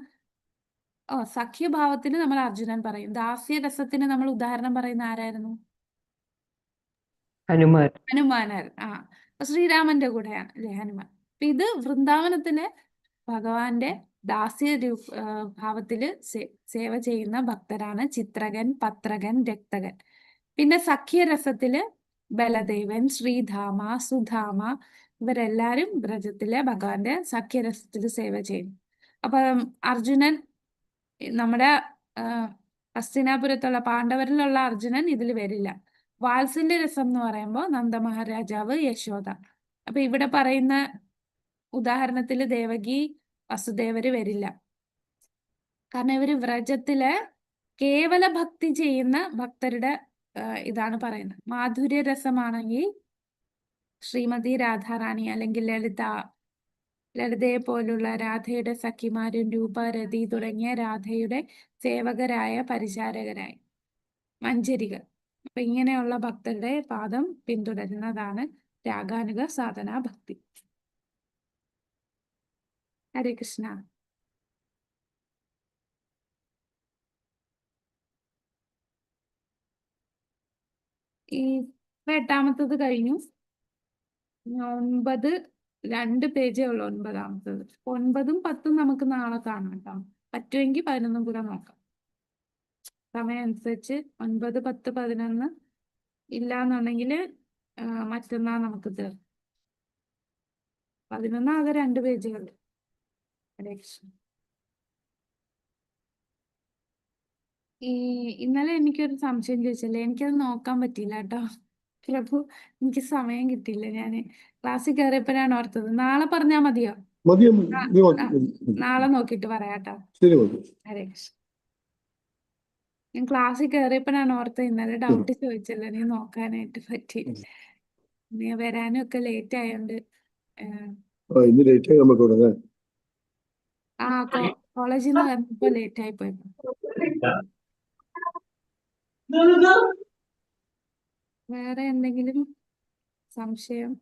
സഖ്യഭാവത്തിന് നമ്മൾ അർജുനൻ പറയും. ദാസ്യരസത്തിന് നമ്മൾ ഉദാഹരണം പറയുന്ന ആരായിരുന്നു? ഹനുമാനായിരുന്നു. അപ്പൊ ശ്രീരാമന്റെ കൂടെയാണ് അല്ലെ ഹനുമാൻ. അപ്പൊ ഇത് വൃന്ദാവനത്തിലെ ഭഗവാന്റെ ദാസ്യ ഭാവത്തില് സേവ ചെയ്യുന്ന ഭക്തരാണ് ചിത്രകൻ, പത്രകൻ, രക്തകൻ. പിന്നെ സഖ്യരസത്തില് ബലദേവൻ, ശ്രീധാമ, സുധാമ ഇവരെല്ലാരും ബ്രജത്തിലെ ഭഗവാന്റെ സഖ്യരസത്തില് സേവ ചെയ്യുന്നു. അപ്പൊ അർജുനൻ നമ്മുടെ ഹസ്തിനാപുരത്തുള്ള പാണ്ഡവരിലുള്ള അർജുനൻ ഇതിൽ വരില്ല. വാത്സല്യ രസം എന്ന് പറയുമ്പോൾ നന്ദമഹാരാജാവ്, യശോദ. അപ്പൊ ഇവിടെ പറയുന്ന ഉദാഹരണത്തില് ദേവകി, വസുദേവര് വരില്ല. കാരണം ഇവര് വ്രജത്തില് കേവല ഭക്തി ചെയ്യുന്ന ഭക്തരുടെ ഇതാണ് പറയുന്നത്. മാധുര്യ രസമാണെങ്കിൽ ശ്രീമതി രാധാറാണി അല്ലെങ്കിൽ ലളിതയെ പോലുള്ള രാധയുടെ സഖിമാരും രൂപ, രതി തുടങ്ങിയ രാധയുടെ സേവകരായ പരിചാരകരായി മഞ്ജരികൾ. അപ്പൊ ഇങ്ങനെയുള്ള ഭക്തരുടെ പാദം പിന്തുടരുന്നതാണ് രാഗാനുഗ സാധനാ ഭക്തി. ഹരേ കൃഷ്ണ. ഈ 8ാമത്തത് കഴിഞ്ഞു. 9 2 പേജേ ഉള്ളൂ. 9ാമത്തത്. 9ഉം 10ഉം നമുക്ക് നാളെ കാണാം കേട്ടോ. പറ്റുമെങ്കിൽ 11ഉം കൂടെ നോക്കാം. സമയം അനുസരിച്ച് 9, 10, 11 ഇല്ലാന്നുണ്ടെങ്കിൽ മറ്റന്നാൾ നമുക്ക് തീർക്കാം. 11 ആകെ 2 പേജേ ഉള്ളൂ. ഹരേ കൃഷ്ണ. ഇന്നലെ എനിക്കൊരു സംശയം ചോദിച്ചല്ലേ, എനിക്കത് നോക്കാൻ പറ്റിയില്ല കേട്ടോ പ്രഭു. എനിക്ക് സമയം കിട്ടിയില്ല. ഞാൻ ക്ലാസ്സിൽ കയറിയപ്പോഴാണ് ഓർത്തത്. നാളെ പറഞ്ഞാ മതിയോ? നാളെ നോക്കിയിട്ട് പറയാട്ടോ. ഹരേ കൃഷ്ണ. ഞാൻ ക്ലാസ്സിൽ കയറിയപ്പോഴാണ് ഓർത്തത്. ഇന്നലെ ഡൗട്ട് ചോദിച്ചല്ലോ, നീ നോക്കാനായിട്ട് പറ്റി. നീ വരാനും ഒക്കെ ലേറ്റ് ആയോണ്ട് കോളേജിൽ നിന്ന് വന്നപ്പോ ലേറ്റ് ആയി പോയപ്പോ. വേറെ എന്തെങ്കിലും സംശയം?